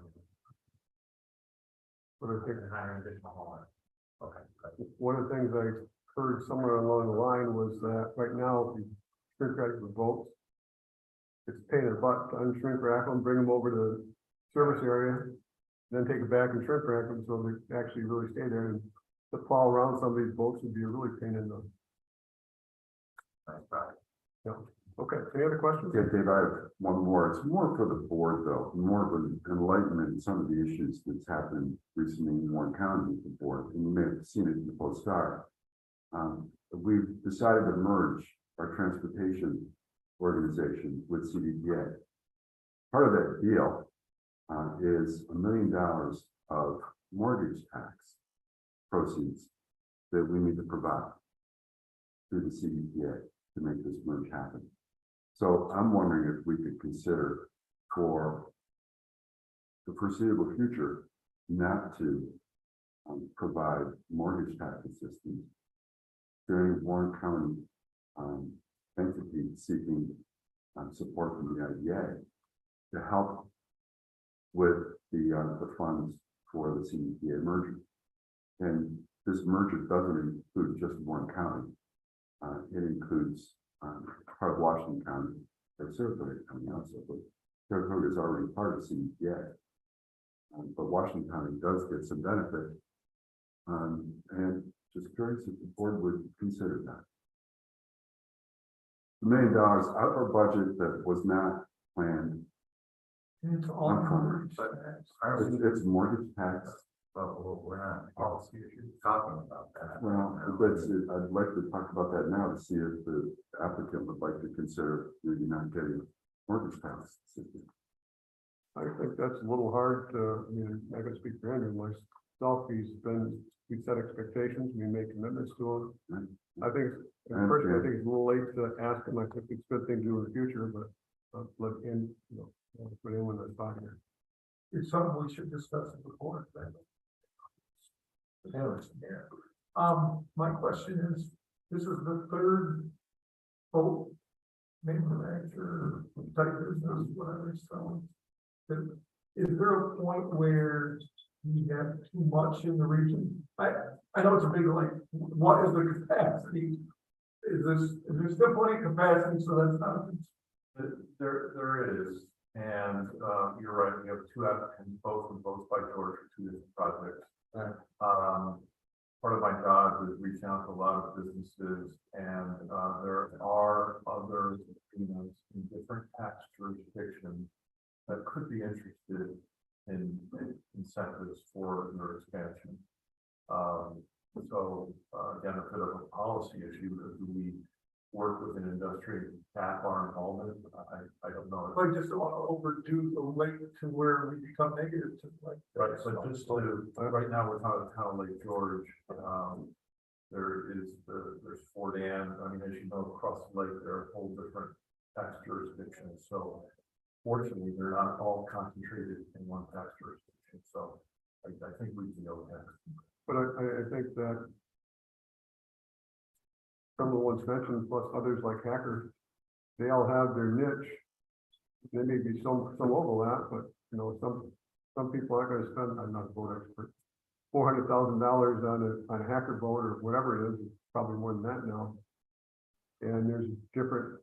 But I think and hire an additional hauler. Okay, good. one of the things I heard somewhere along the line was that right now, if you shrink wrap the boats, it's a pain in the butt to unshrink wrap them, bring them over to the service area, then take it back and shrink wrap them so they actually really stay there. And to plow around some of these boats would be a really pain in the. Nice project. Okay, any other questions? Yeah, Dave, I have one more. It's more for the board, though, more of an enlightenment in some of the issues that's happened recently in Warren County with the board, and you may have seen it in the Post-Star. We've decided to merge our transportation organization with CDPA. Part of that deal is $1 million of mortgage tax proceeds that we need to provide through the CDPA to make this merge happen. So I'm wondering if we could consider for the foreseeable future not to provide mortgage tax assistance to any Warren County entity seeking support from the IDA to help with the funds for the CDPA merger. And this merger doesn't include just Warren County. It includes part of Washington County, or Saratoga County also, but Saratoga is already part of CDPA. But Washington County does get some benefit. And just curious if the board would consider that. $1 million out of our budget that was not planned. It's all. It's mortgage tax. But we're not policy issues talking about that. Well, I'd like to talk about that now to see if the applicant would like to consider maybe not getting mortgage tax assistance. I think that's a little hard to, I mean, I can speak for Andrew myself, we set expectations, we make commitments to them. I think, personally, I think it's a little late to ask him, I think it's a good thing to do in the future, but let in, put in when that's fine here. It's something we should discuss with the board. My question is, this is the third boat manufacturer type business, whatever, so. Is there a point where we have too much in the region? I know it's a big lake. What is the capacity? Is there still plenty of capacity, so that's not. There is, and you're right, we have two applicants, both from both by George for two different projects. Part of my job is reaching out to a lot of businesses, and there are other casinos in different tax jurisdictions that could be interested in incentives for their expansion. So again, a bit of a policy issue, because we work with an industry cap our involvement. I don't know. I just don't want to overdo the lake to where we become negative to like. Right, so just to, right now, we're talking about Lake George. There's Fort Ann. I mean, as you know, across the lake, there are whole different tax jurisdictions. So fortunately, they're not all concentrated in one tax jurisdiction. So I think we can go ahead. But I think that some of the ones mentioned, plus others like Hacker, they all have their niche. There may be some overlap, but some people aren't going to spend. I'm not a boat expert. $400,000 on a Hacker boat or whatever it is, probably more than that now. And there's different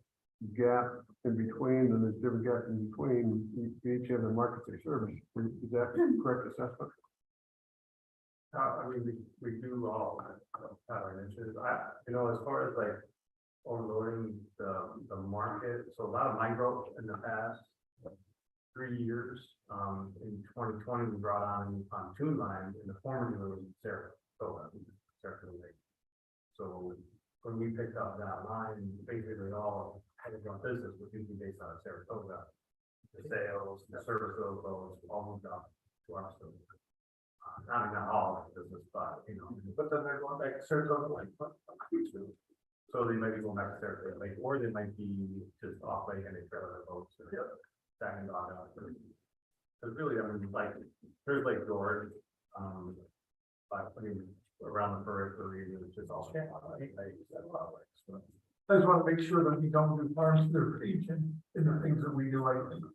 gap in between, and there's different gaps in between each of the markets they service. Is that a correct assessment? I mean, we do all have our niches. As far as like overloading the market, so a lot of my growth in the past 3 years, in 2020, we brought on pontoon lines in the former dealer was Saratoga Lake. So when we picked up that line, basically all had to run business was usually based out of Saratoga. The sales, the service of those all moved up to our store. Not all of the business, but but then they're going back to Saratoga Lake. So they might be going back to Saratoga Lake, or they might be just off lake and they trailer their boats. Stacking dog out. Because really, I mean, like there's Lake George, but I mean around the periphery, it's just all. I just want to make sure that we don't do harm to the region in the things that we do.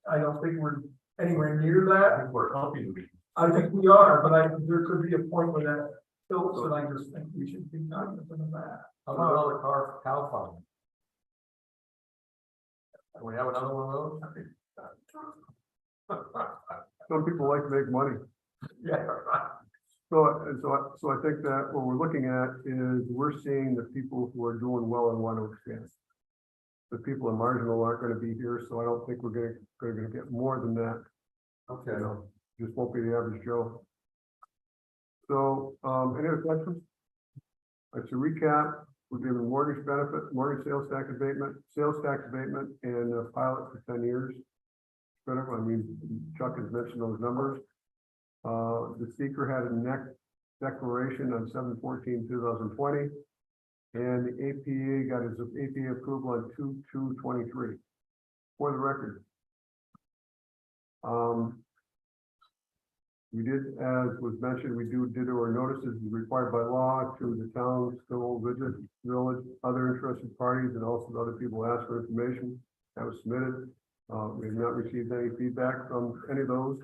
I don't think we're anywhere near I that. think we're helping the region. I think we are, but there could be a point where that tilts, and I just think we should be cognizant of that. How about all the cow farm? Can we have another one of those? Some people like to make money. Yeah. So I think that what we're looking at is we're seeing the people who are doing well and want to expand. The people in marginal aren't going to be here, so I don't think we're going to get more than that. Okay. You know, just won't be the average Joe. So, any other questions? To recap, we're giving mortgage benefit, mortgage sales tax abatement, and a pilot for 10 years. I mean, Chuck has mentioned those numbers. The seeker had a next declaration on 7/14/2020, and the APA got his APA approval on 2/2/23. For the record. We did, as was mentioned, we did our notices required by law to the town, school, village, other interested parties, and also other people asked for information that was submitted. We have not received any feedback from any of those,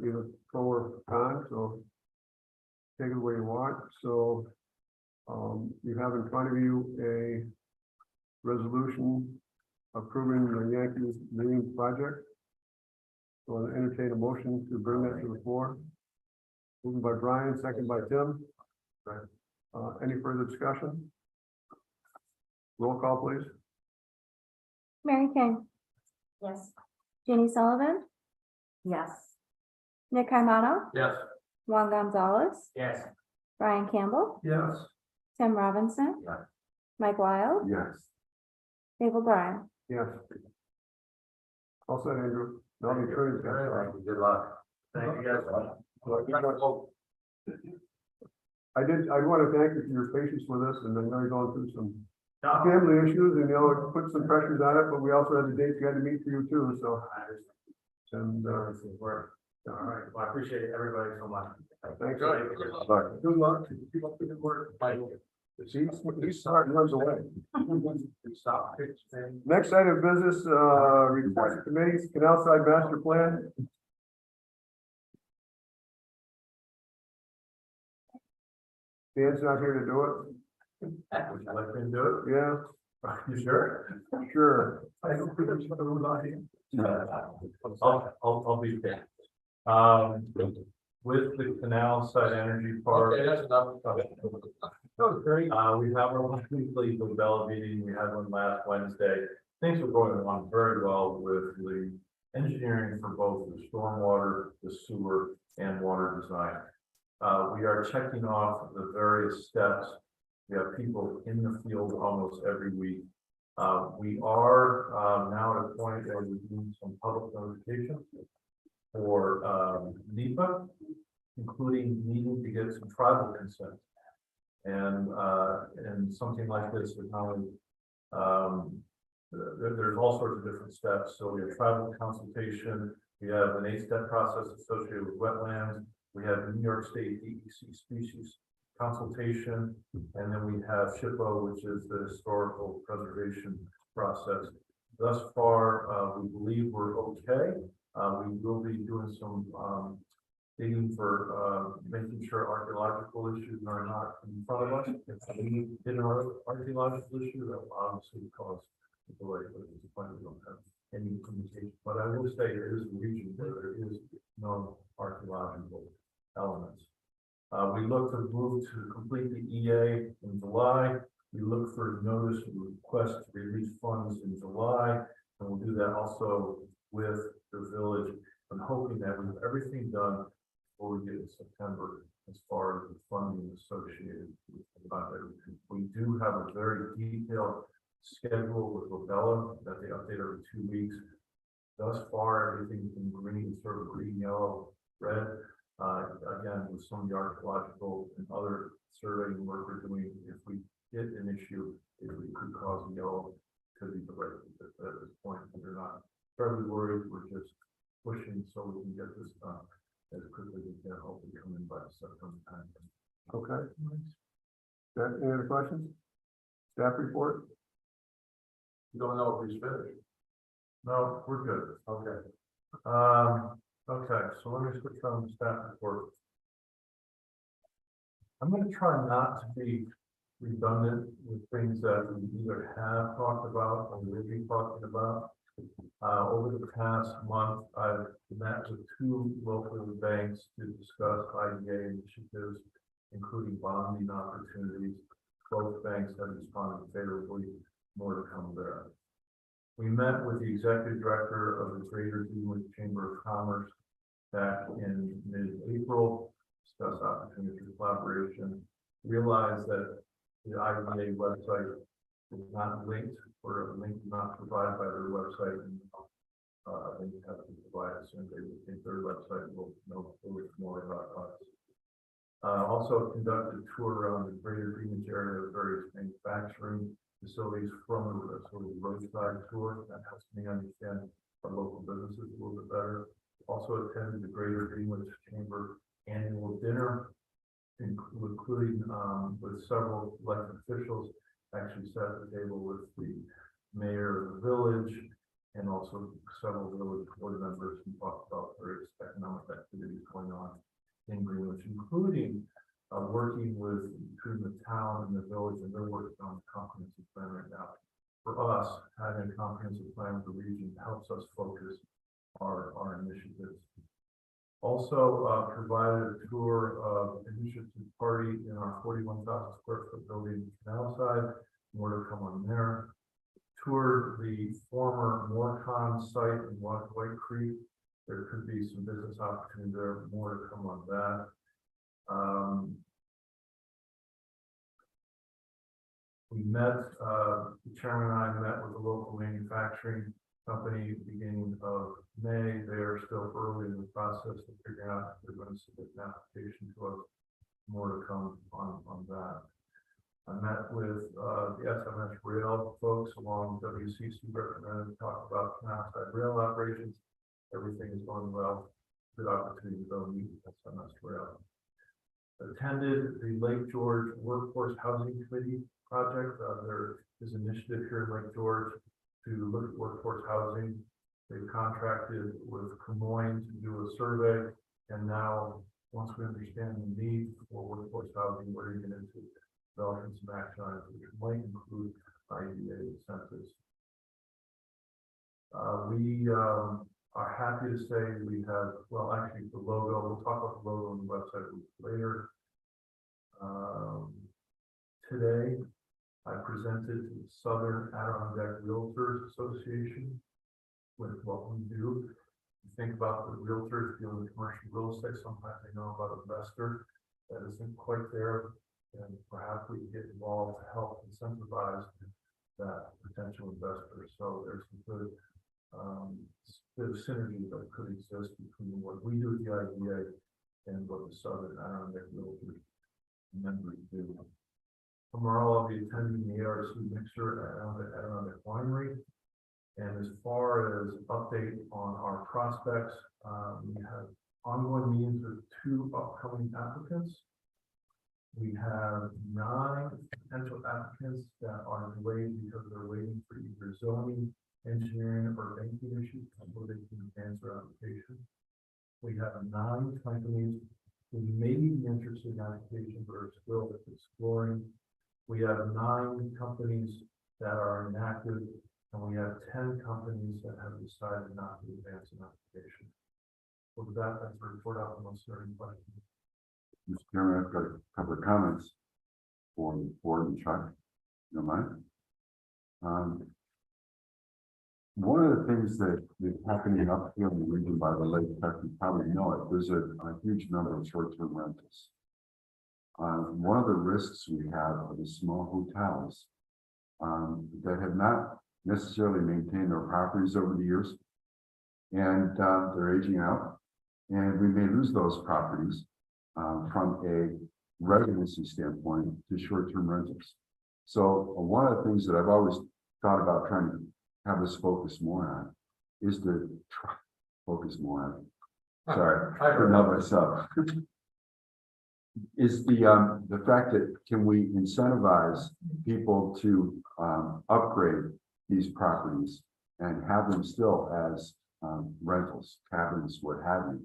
either pro or con, so take it the way you want. So you have in front of you a resolution approving the Yankee Marine project. So I'll entertain a motion to bring that to the floor. Moved by Brian, second by Tim. Any further discussion? Roll call, please. Mary Kay, Yes. Jenny Sullivan, Yes. Nick Armato, Yes. Juan Gonzalez, Yes. Brian Campbell, Yes, Tim Robinson, Yes. Mike Wild, Yes. Dave O'Brien. Yes. All set, Andrew. Now the attorney's got it. Thank you. Good luck. Thank you guys. I want to thank you for your patience with us, and I know you're going through some family issues, and it put some pressures on it, but we also had the dates we had to meet for you too, so. And, All right, well, I appreciate everybody so much. thanks. Good. Good luck. Keep up the good work. He's starting runs away. Stop. Next item of business, reports committees, Canal Side Master Plan. Dan's not here to do Would you like me to do it. Yeah, it? You sure? sure. I don't think it's what we're not here. I'll be there. With the Canal Side Energy Park. Okay, that's enough. Oh, great. We have our weekly Bell meeting. We had one last Wednesday. Things are going on very well with the engineering for both the stormwater, the sewer, and water design. We are checking off the various steps. We have people in the field almost every week. We are now at a point where we're doing some public notification for NEPA, including needing to get some tribal consent. And something like this is not only, there's all sorts of different steps. So we have tribal consultation, we have an 8-step process associated with wetlands, we have the New York State DEC species consultation, and then we have SHPO, which is the historical preservation process. Thus far, we believe we're okay. We will be doing some digging for making sure archaeological issues are not in front of us. If we get an archaeological issue, that will obviously cause a delay, but it's a point we don't have any implementation. But I will say it is a region where there is no archaeological elements. We look to move to complete the EA in July. We look for notice of request to release funds in July, and we'll do that also with the village. I'm hoping that we have everything done before we get to September as far as the funding associated with the project. We do have a very detailed schedule with Lobella that they update every 2 weeks. Thus far, everything's in green, sort of green, yellow, red. Again, with some of the archaeological and other surveying work we're doing, if we get an issue, it could cause yellow, could be delayed at this point. We're not terribly worried. We're just pushing so we can get this done as quickly as we can. Hopefully come in by the September time. Okay. Any other questions? Staff report? You don't know if he's finished. No, we're good. Okay. Okay, so let me switch on the staff report. I'm gonna try not to be redundant with things that we either have talked about or will be talking about. Over the past month, I've met with 2 local banks to discuss IDA initiatives, including bonding opportunities. Both banks have responded favorably, more to come there. We met with the executive director of the Greater Greenwich Chamber of Commerce back in mid-April, discussed opportunities for collaboration, realized that the IDA website is not linked, or a link is not provided by their website. And they have to provide it soon. They would think their website will know a little more about us. Also conducted a tour around the Greater Greenwich area of various manufacturing facilities from the sort of roadside tour. That helps me understand our local businesses a little bit better. Also attended the Greater Greenwich Chamber annual dinner, including with several elected officials. Actually sat at the table with the mayor of the village and also several village board members who talked about various economic activities going on in Greenwich, including working with between the town and the village, and they're working on a comprehensive plan right now. For us, having a comprehensive plan with the region helps us focus our initiatives. Also provided a tour of initiative party in our 41,000 square foot building canal side. More to come on there. Toured the former Morecon site in White Creek. There could be some business opportunity there. More to come on that. We met, the chairman and I met with a local manufacturing company beginning of May. They are still early in the process of figuring out if they're going to submit an application to us. More to come on that. I met with the SMS rail folks along WCC representative, talked about canal-side rail operations. Everything is going well. Good opportunity to go meet with SMS rail. Attended the Lake George Workforce Housing Committee project. There is an initiative here in Lake George to look at workforce housing. They've contracted with Moines to do a survey, and now once we understand the need for workforce housing, we're going into developing some action items which might include IDA incentives. We are happy to say we have, well, actually the logo, we'll talk about the logo on the website later. Today, I presented to the Southern Adirondack Realtors Association with what we do. You think about the realtors dealing with commercial real estate, sometimes they know about an investor that isn't quite there, and perhaps we can get involved to help incentivize that potential investor. So there's some good bit of synergy that could exist between what we do at the IDA and what the Southern Adirondack Realtors members do. Tomorrow I'll be attending the ARC mixer at Adirondack Winery. And as far as update on our prospects, we have ongoing meetings with 2 upcoming applicants. We have 9 potential applicants that are delayed because they're waiting for either zoning, engineering, or banking issues before they can advance their application. We have 9 companies who may be interested in application but are still exploring. We have 9 companies that are inactive, and we have 10 companies that have decided not to advance an application. With that, that's the report out unless there are any questions. Mr. Chairman, I've got a couple of comments for the board and Chuck. You don't mind? One of the things that is happening up here in the region by the lake, Chuck, you probably know it, there's a huge number of short-term rentals. One of the risks we have are the small hotels that have not necessarily maintained their properties over the years, and they're aging out, and we may lose those properties from a residency standpoint to short-term rentals. So one of the things that I've always thought about trying to have us focus more on is to try focus more on. Sorry, I couldn't help myself. Is the fact that can we incentivize people to upgrade these properties and have them still as rentals, cabins, what have you.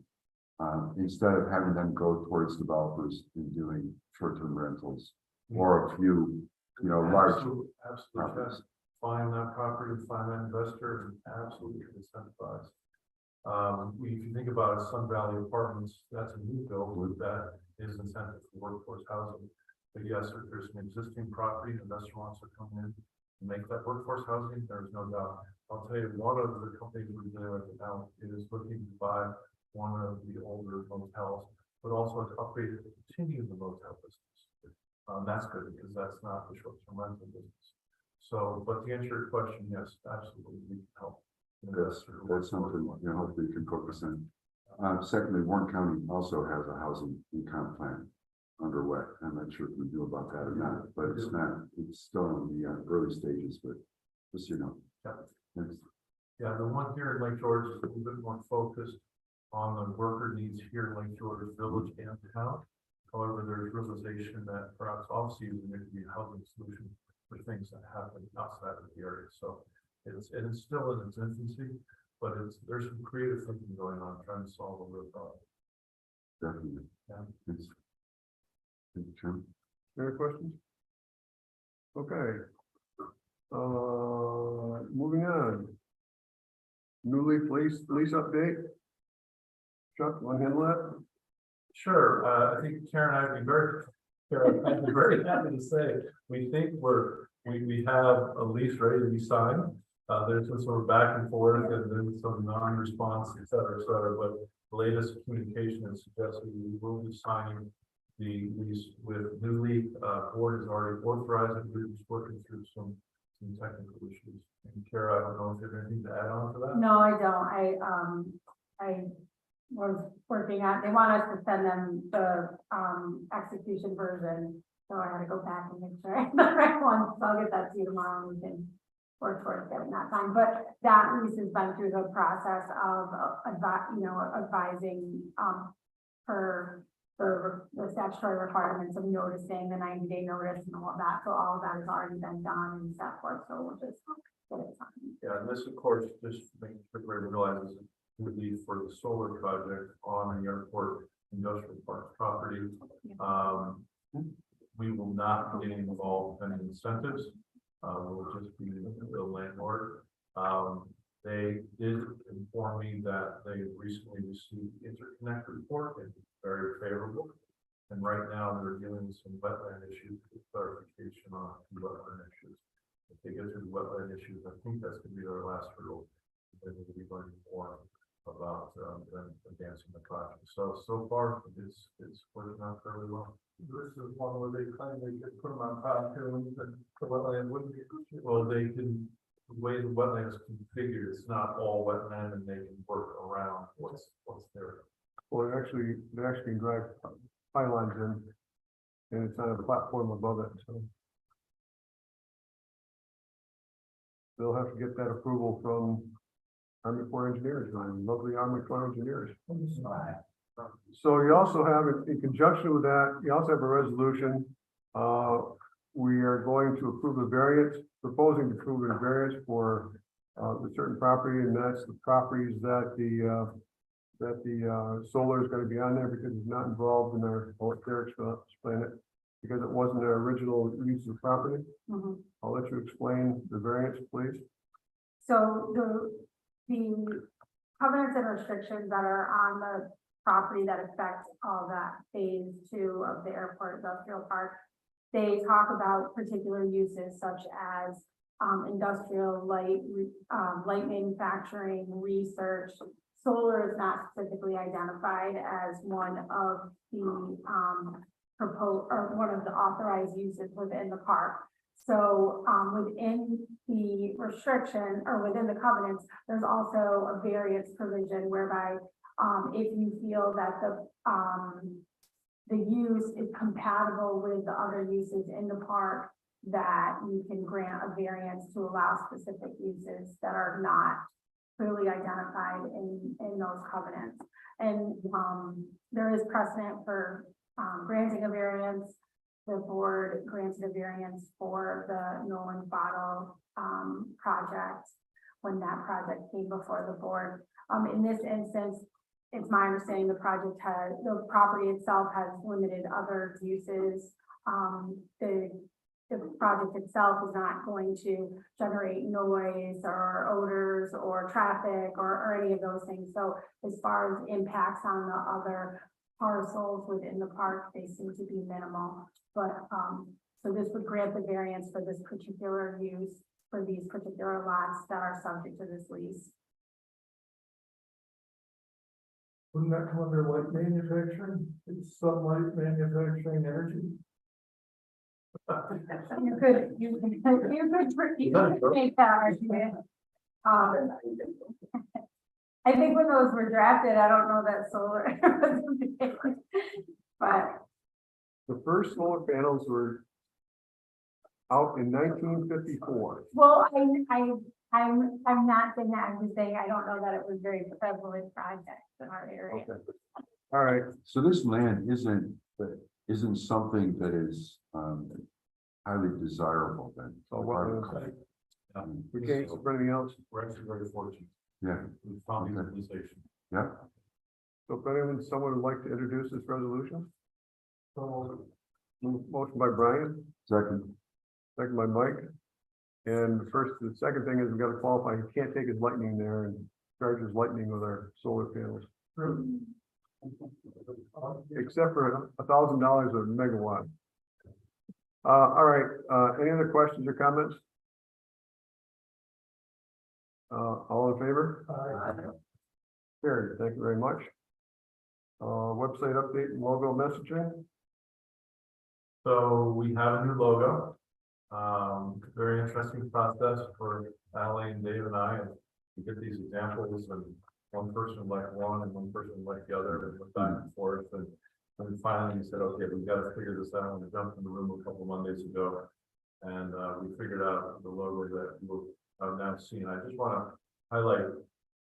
Instead of having them go towards developers and doing short-term rentals or a few, large Absolutely, properties. yes. Find that property, find that investor, and absolutely incentivize. If you think about it, Sun Valley Apartments, that's a new build with that is incentive for workforce housing. But yes, if there's an existing property, the investor wants to come in and make that workforce housing, there's no doubt. I'll tell you, one of the companies we're dealing with now is looking to buy one of the older motels, but also to upgrade it to continue the motel business. That's good because that's not the short-term rental business. So, but to answer your question, yes, absolutely, we can help. That's something, hopefully you can focus on. Secondly, Warren County also has a housing econ plan underway. I'm not sure if we knew about that or not, but it's still in the early stages, but just, Yeah. Thanks. Yeah, the one here in Lake George is a little bit more focused on the worker needs here in Lake George Village and town. However, there's realization that perhaps off-season there could be a housing solution for things that happen outside of the area. So it's still in its infancy, but there's some creative thinking going on trying to solve a real problem. Definitely. Yeah. Thanks. Thank you, Chairman. Any other questions? Okay. Moving on. New lease update. Chuck, want to handle that? Sure, I think Karen, I'd be very happy to say, we think we have a lease ready to be signed. There's been sort of back and forth and then some non-response, et cetera, but the latest communication is suggesting we will be signing the lease with New Leaf. Board has already authorized it. We're just working through some technical issues. And Kara, I don't know if there's anything to add on to that? No, I don't. I was working on, they want us to send them the, execution version. So I had to go back and make sure I have the right one. So I'll get that to you tomorrow and we can work towards getting that signed. But that lease has been through the process of, advising, for the statutory requirements of noticing the 90-day notice and all of that. So all of that has already been done and set forth. So we'll just get it signed. Yeah, and this, of course, just making sure everybody realizes would be for the solar project on the airport industrial park property. We will not be getting involved in any incentives. We'll just be the landlord. They did inform me that they recently received the interconnect report and it's very favorable. And right now they're dealing with some wetland issues with clarification on the wetland issues. If they get through the wetland issues, I think that's going to be their last hurdle. Then we'll be learning more about them advancing the project. So far it's working out fairly well. This is one where they claim they could put them on top here and the wetland wouldn't be. Well, they can, the way the wetland is configured, it's not all wetland and they can work around what's there. Well, they actually can drive pylons in, and it's on a platform above it, so. They'll have to get that approval from Army Corps of Engineers, lovely Army Corps of Engineers. So you also have, in conjunction with that, you also have a resolution. We are going to approve a variance, proposing to approve a variance for a certain property, and that's the properties that the solar is going to be on there because it's not involved in our, I'll let Derek explain it, because it wasn't their original use of property. Mhm. I'll let you explain the variance, please. So the covenants and restrictions that are on the property that affect all that phase 2 of the airport industrial park, they talk about particular uses such as industrial light manufacturing, research. Solar is not specifically identified as one of the proposed or one of the authorized uses within the park. So within the restriction or within the covenants, there's also a variance provision whereby if you feel that the use is compatible with the other uses in the park, that you can grant a variance to allow specific uses that are not clearly identified in those covenants. And there is precedent for granting a variance. The board granted a variance for the Nolan Bottle project. when that project came before the board. In this instance, it's my understanding the property itself has limited other uses. The project itself is not going to generate noise or odors or traffic or any of those things. So as far as impacts on the other parcels within the park, they seem to be minimal. But, so this would grant the variance for this particular use for these particular lots that are subject to this lease. Wouldn't that come under light manufacturing? It's sunlight manufacturing energy. You could make that argument. I think when those were drafted, I don't know that solar. But The first solar panels were out in 1954. well, I'm not saying that, I'm just saying I don't know that it was very prevalent project in our area. Okay. All right, So this land isn't something that is highly desirable then. so what, Yeah. we can't for anything else. We're actually very fortunate. Yeah, We found the Okay. organization. yeah. So if someone would like to introduce this resolution? So, motion by Brian, Second, second by Mike. And the second thing is we gotta qualify, he can't take his lightning there and charge his lightning with our solar panels. Except for $1,000 a megawatt. All right, any other questions or comments? All in favor? Carried, thank you very much. Website update and logo messaging. So we have a new logo. Very interesting process for Ally and Dave and I, and we get these examples and one person like one and one person like the other, and went back and forth, and then finally we said, okay, we've got to figure this out. We jumped in the room a couple Mondays ago, and we figured out the logo that we'll now see. And I just want to highlight,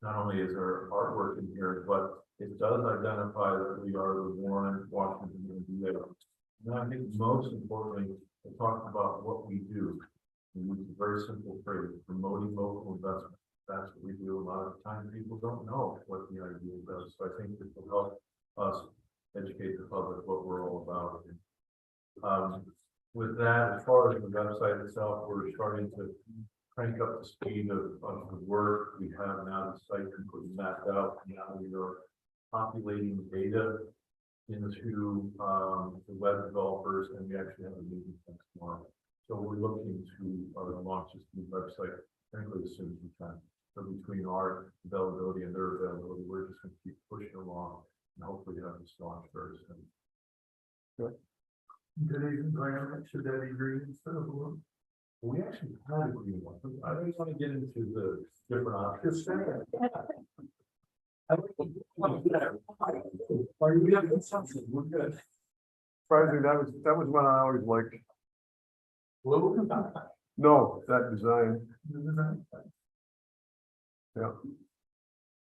not only is there artwork in here, but it does identify that we are the Warren, Washington, and and I think most importantly, it talks about what we do. And it's a very simple phrase, promoting local investment. That's what we do. A lot of times people don't know what the idea does. So I think this will help us educate the public what we're all about. With that, as far as the website itself, we're starting to crank up the speed of the work. We have now the site completely mapped out. Now we are populating data into the web developers, and we actually have a meeting next tomorrow. So we're looking to launch this new website, frankly, as soon as we can. So between our availability and their availability, we're just going to keep pushing along and hopefully have this launch very soon. Good evening, Brian. Should that be green instead of blue? We actually had a green one. I don't want to get into the different options. Are you getting something? We're good. Surprisingly, that was one I always liked. Blue? No, that design, yeah.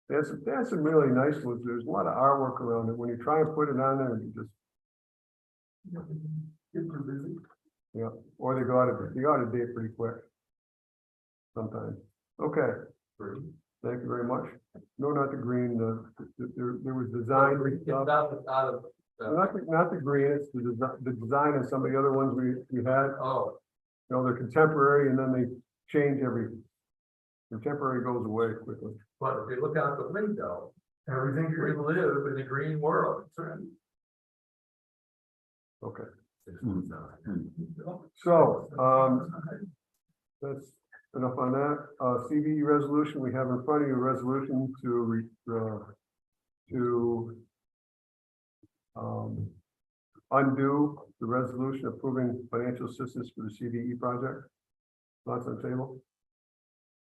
That's some really nice ones. There's a lot of artwork around it. When you try and put it on there, you just, Get too busy. yeah, or they go out of date pretty quick. Sometimes. Okay, thank you very much. No, not the green, there was design. Not the green, it's the design of some of the other ones we had. Oh, You know, they're contemporary and then they change contemporary goes away quickly. but if you look out the window, Everything we green. live in a green world. Okay, Hmm. so, that's enough on that. CVE resolution, we have in front of you a resolution to undo the resolution approving financial assistance for the CVE project. Lots on the table.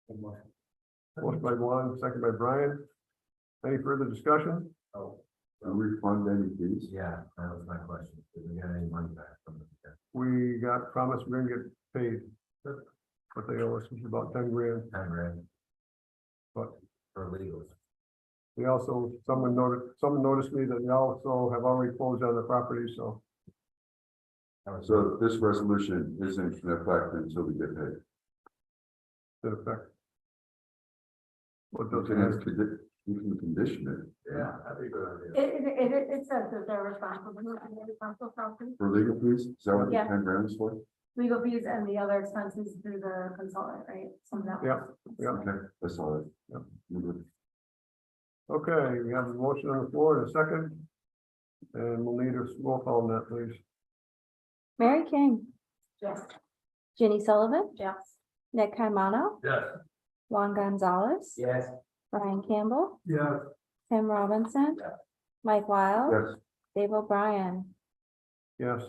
Motion by Juan, second by Brian. Any further discussion? Do we refund any fees? Yeah, that was my question. Did we get any money back from it? We got promised we're gonna get paid. What they owe us is about 10 grand. 10 grand But for legals. we also, someone noticed me that we also have already closed on the property, so So this resolution isn't in effect until we get paid. in effect. What You does can it have, have? you can condition it Yeah, that'd be a good idea. It says that they're responsible, they're responsible for for legal fees, is that what the Yeah. 10 grand is for? legal fees and the other expenses through the consultant, right? Some of that. Yeah, yeah. Okay, that's all right. Yeah. You're good. Okay, we have a motion on the floor and a second. And we'll need a roll call on that, please. Mary King, Yes. Ginny Sullivan, Yes. Nick Carmano, Yes. Juan Gonzalez, Yes. Brian Campbell, Yeah, Tim Robinson, Mike Wild, Yes, Dave O'Brien. Yes.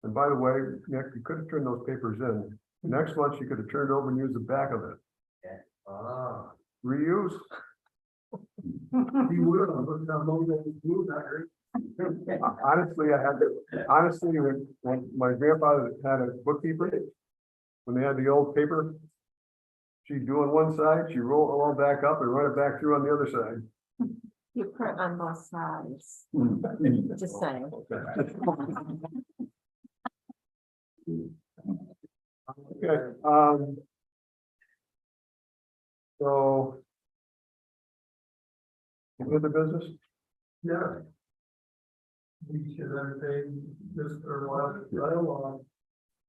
And by the way, Nick, you could have turned those papers in. Next month, you could have turned over and used the back of it. Ah. Reuse. he would have, looked down, blue, that great. Honestly, honestly, when my grandfather had a bookkeeper, when they had the old paper, she'd do on one side, she'd roll it all back up and run it back through on the other side. You print on both sides, just saying. Okay, so. Any other business? Yeah. We should entertain this or what, dialogue.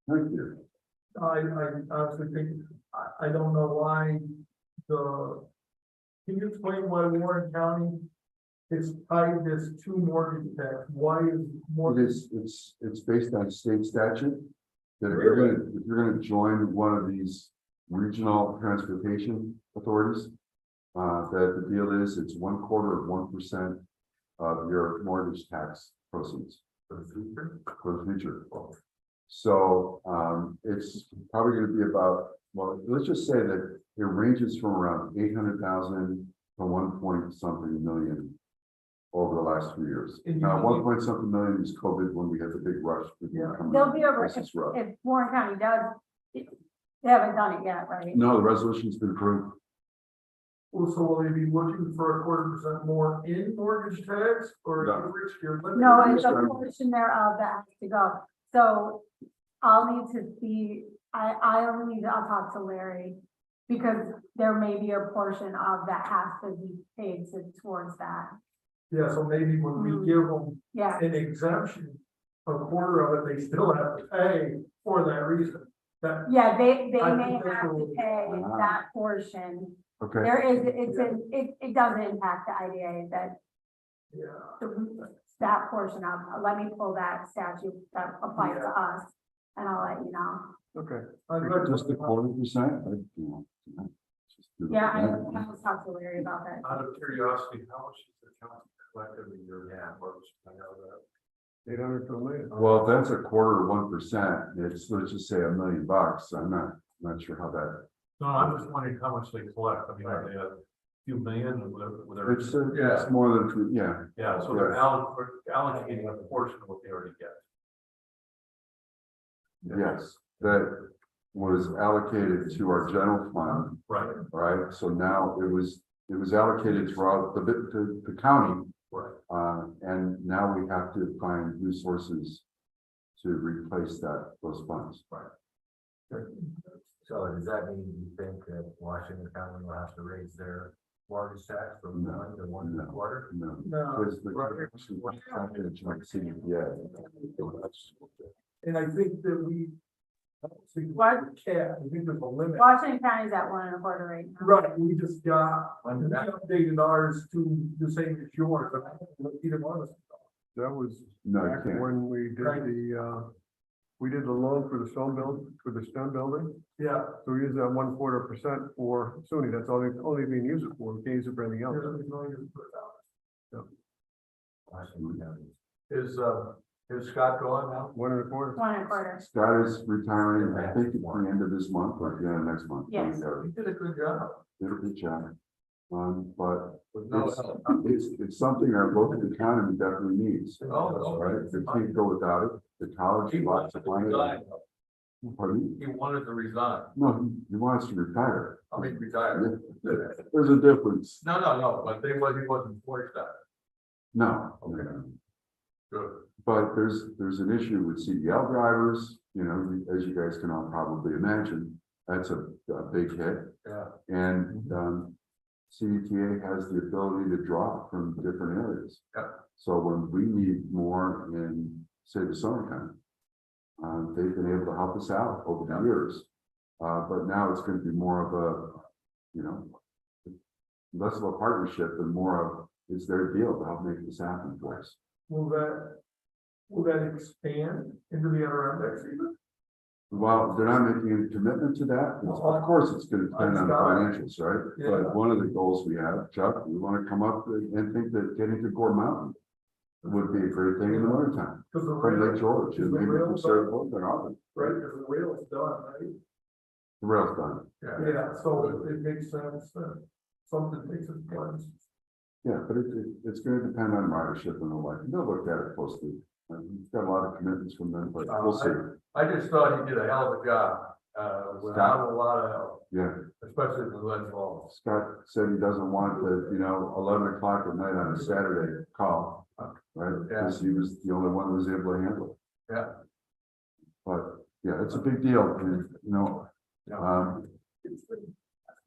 thank you. I honestly think, I don't know why can you explain why Warren County is tied this to mortgage tax? Why is It mortgage? is, it's based on state statute. That if you're gonna join one of these regional transportation authorities, that the deal is, it's 1/4% of your mortgage tax proceeds for the future. So, it's probably gonna be about, well, let's just say that it ranges from around 800,000 to 1 point something million over the last 3 years. Now, 1 point something million is COVID when we had the big rush. Yeah. They'll be over, This is rough. if Warren County does, they haven't done it yet, right? No, the resolution's been approved. Well, so will they be looking for 1/4% more in mortgage tax or? No. Rich here? No, it's a portion thereof that has to go. So I'll need to see, I'll talk to Larry. Because there may be a portion of that has to be paid towards that. Yeah, so maybe when we give them Yeah, an exemption, 1/4 of it, they still have to pay for that reason. That, yeah, they I may think that's have to what- pay that portion. Okay, There is, it does impact the IDA that yeah. that portion of, let me pull that statute that applies to us. And I'll let you know. Okay, just a 1/4%. Yeah, I'll talk to Larry about that. Out of curiosity, how much is the county collectively your mortgage? I know that. 800 to a million. Well, that's 1/4 of 1%. It's, let's just say $1 million. I'm not sure how that. No, I'm just wondering how much they collect. I mean, are they a few million or whatever? It's more than, yeah. Yeah, so they're allocating a portion of what they already get. Yes, that was allocated to our general fund, Right, right? So now it was allocated throughout the county. right. And now we have to find new sources to replace those funds. So does that mean you think that Washington County will have to raise their mortgage tax from 1 to 1.25? No. No, Because yeah. and I think that we. What? Yeah, I think there's a limit. Washington County's at 1 1/4 right now. Right, we just got, When we did that- updated ours to the same as yours, but I don't know either one of us. That was No, you back can't. when we did Right. we did the loan for the stone building. Yeah. So we used that 1/4% for SUNY. That's only being used it for. We can't use it for anything else. Washington County. Is Scott going now? 1 1/4. 1 1/4. Scott is retiring, I think, at the end of this month or the end of next month. Yes. He did a good job. Did a good job. But With no it's, help. it's something our local economy definitely needs. Oh, Right, they can't go without it. The college. He lots wanted of to money. resign. Pardon me? He wanted to resign. No, he wants to retire. I mean, retire. There's a difference. No, but he wasn't forced out. No. Okay. Good. But there's an issue with CDL drivers, as you guys can all probably imagine, that's a big hit. Yeah. And, CETA has the ability to draw from different areas. Yep. So when we need more in, say, the summertime, they've been able to help us out over the years. But now it's going to be more of a, you know, less of a partnership and more of, it's their deal to help make this happen for us. Will that expand into the Adirondacks even? Well, they're not making any commitment to that. Of course, it's going to depend on the financials, right? Yeah. But one of the goals we have, Chuck, we want to come up and think that getting to Gore Mountain would be a great thing in the wintertime. Because the From Lake rail, George, and the maybe rail from done? Saratoga and Auburn. right, because the rail is done, right? The rail's done. Yeah, so it makes sense that something takes its place. Yeah, but it's going to depend on ridership and the like. They'll look at it closely. We've got a lot of commitments from them, but we'll see. I just thought he did a hell of a job, without a lot of help, Yeah, especially the lens walls. Scott said he doesn't want the, 11 o'clock at night on a Saturday call, right? Because he was the only one who was able to handle it. Yeah. But, yeah, it's a big deal, and,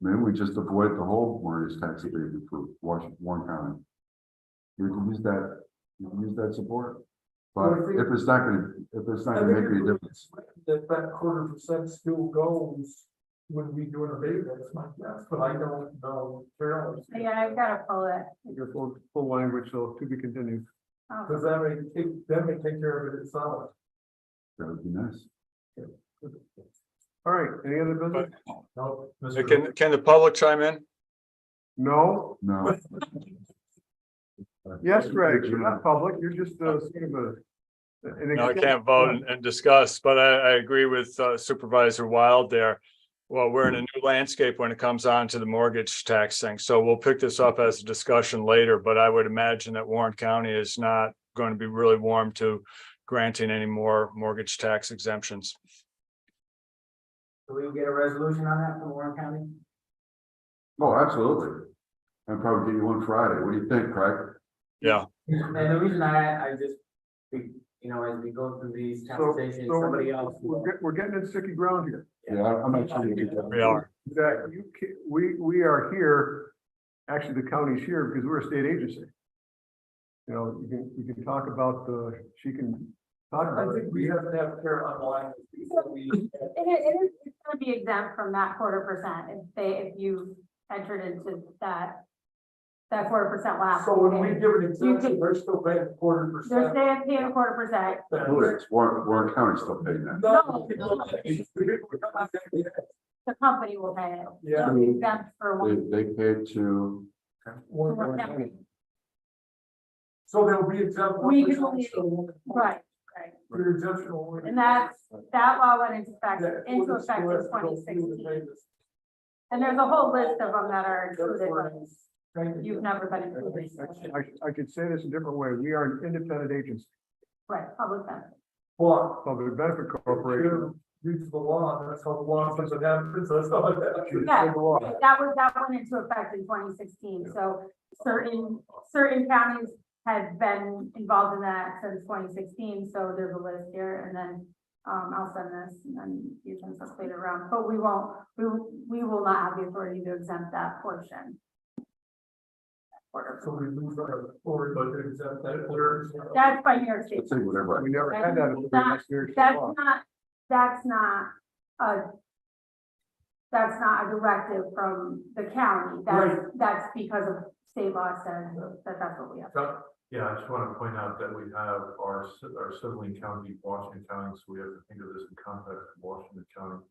maybe we just avoid the whole mortgage tax abatement for Warren County. We can use that support. But if it's not gonna make any difference. That 0.25% still goes when we do an abatement, that's my guess, but I don't know. Carol, Yeah, I've got to pull it. Your full language, so to be continued. Oh, because that may take care of it itself. That would be nice. All right, any other business? No, Can the public chime in? No? No, Yes, Greg, you're not public, you're just, sort of No, I can't vote and discuss, but I agree with Supervisor Wild there. Well, we're in a new landscape when it comes on to the mortgage tax thing. So we'll pick this up as a discussion later, but I would imagine that Warren County is not going to be really warm to granting any more mortgage tax exemptions. Do we get a resolution on that from Warren County? oh, absolutely. I'll probably get you one Friday. What do you think, Craig? Yeah. And the reason I just, as we go through these conversations, somebody else. we're getting in sticky ground here. Yeah, I'm not sure. We are. That we are here, actually, the county's here because we're a state agency. You can talk about she can talk I about it. think we have to have care online. It's gonna be exempt from that 0.25% if you entered into that 0.25% last. So when we year. give an exemption, they're still paying They're 0.25%. saying paying 0.25%. Who is? Warren County still paying that. No. The company will pay it. Yeah. It'll be exempt for one. They paid to, Warren County. So they'll be exempt. We 1%, can only- so Right. Your exemption will. And that law went into effect Yeah, in we'll just 2016. And there's a whole list of them that are included, but you've never been included. I could say this a different way. We are an independent agency, Right, public benefit. But public benefit corporation. reads the law, that's how the law says it happens, that's how it happens. Yeah, that went into effect in 2016, so certain counties had been involved in that since 2016, so there's a list here, and then I'll send this, and then you can circulate it around, but we will not have the authority to exempt that portion. So we lose our authority, but they exempt that order. That's by New York State. let's say whatever. We never had that. until last year's That's law. not a directive from the county, that's because of state law says that's what we have. Yeah, I just want to point out that we have our sibling county, Washington County, so we have to think of this in context of Washington County.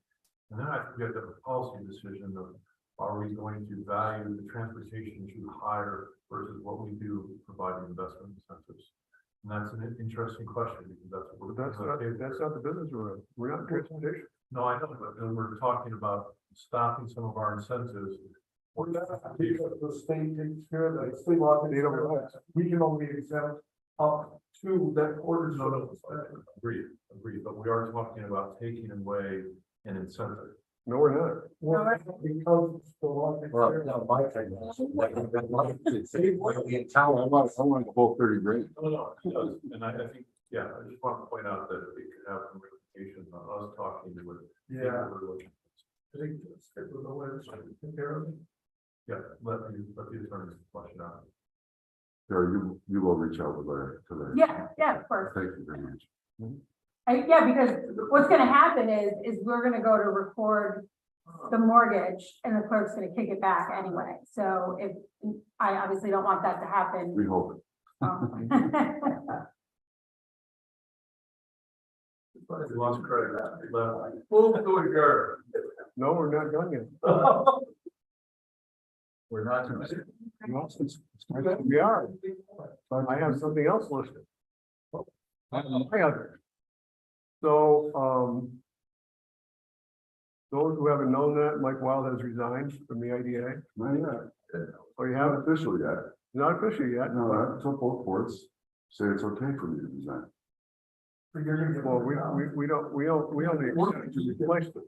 And then I think we have to have a policy decision of, are we going to value the transportation issue higher versus what we do providing investment incentives? And that's an interesting question, because that's what But that's not the business we're in. We're not in transportation. No, I know, but then we're talking about stopping some of our incentives. Or that, because the state takes care of that, state law takes care of that, we can only exempt up to that order. Agreed, but we are talking about taking away an incentive. No, we're not. Because the law takes care of that. my thing I want the whole 30 grand. No, it does, and I think, yeah, I just want to point out that it could have some ramifications on us talking to it. Yeah. I think it's good with the way it's taken care of. Yeah, let you Or you will reach out with her to the. Yeah, of course. Thank you very much. Yeah, because what's gonna happen is we're gonna go to record the mortgage and the clerk's gonna kick it back anyway. So if, I obviously don't want that to happen. We hope. Um, We lost credit. Move to adjourn. No, we're not done yet. We're not. We are. I have something else listed. My other. So, those who haven't known that, Mike Wild has resigned from the IDA. Not yet. Oh, you Not haven't? official yet. Not official yet. No, I took both boards. Say it's okay for me to resign. So you're gonna get. Well, we only accept your replacement.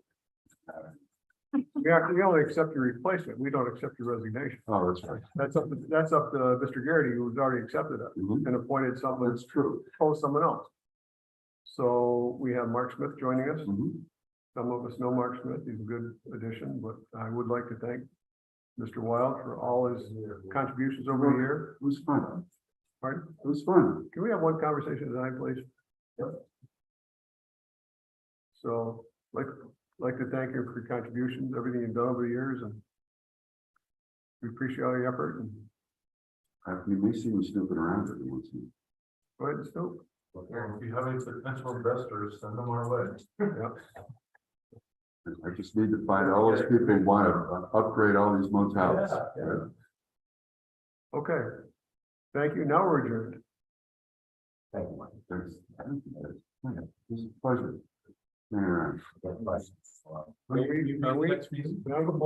We only accept your replacement. We don't accept your resignation. Oh, that's right. That's up to Mr. Garrity, who's already accepted it Mhm. and appointed someone, That's true. proposed someone else. So we have Mark Smith joining us. Mhm. Some of us know Mark Smith. He's a good addition, but I would like to thank Mr. Wild for all his contributions over the year. It was fun. Pardon? It was fun. Can we have one conversation tonight, please? Yep. So, like to thank you for your contributions, everything you've done over the years, and we appreciate all your effort, and You may see me snooping around every once in a go ahead and Stu. If you have any potential investors, send them our way. Yep. while. I just need to find all those people who want to upgrade all these motels. Yeah. Okay. Thank you. Now we're adjourned. Thank you, Mike. Thanks. It was a pleasure. Hang around. Questions? Are we- Next meeting. Can I have a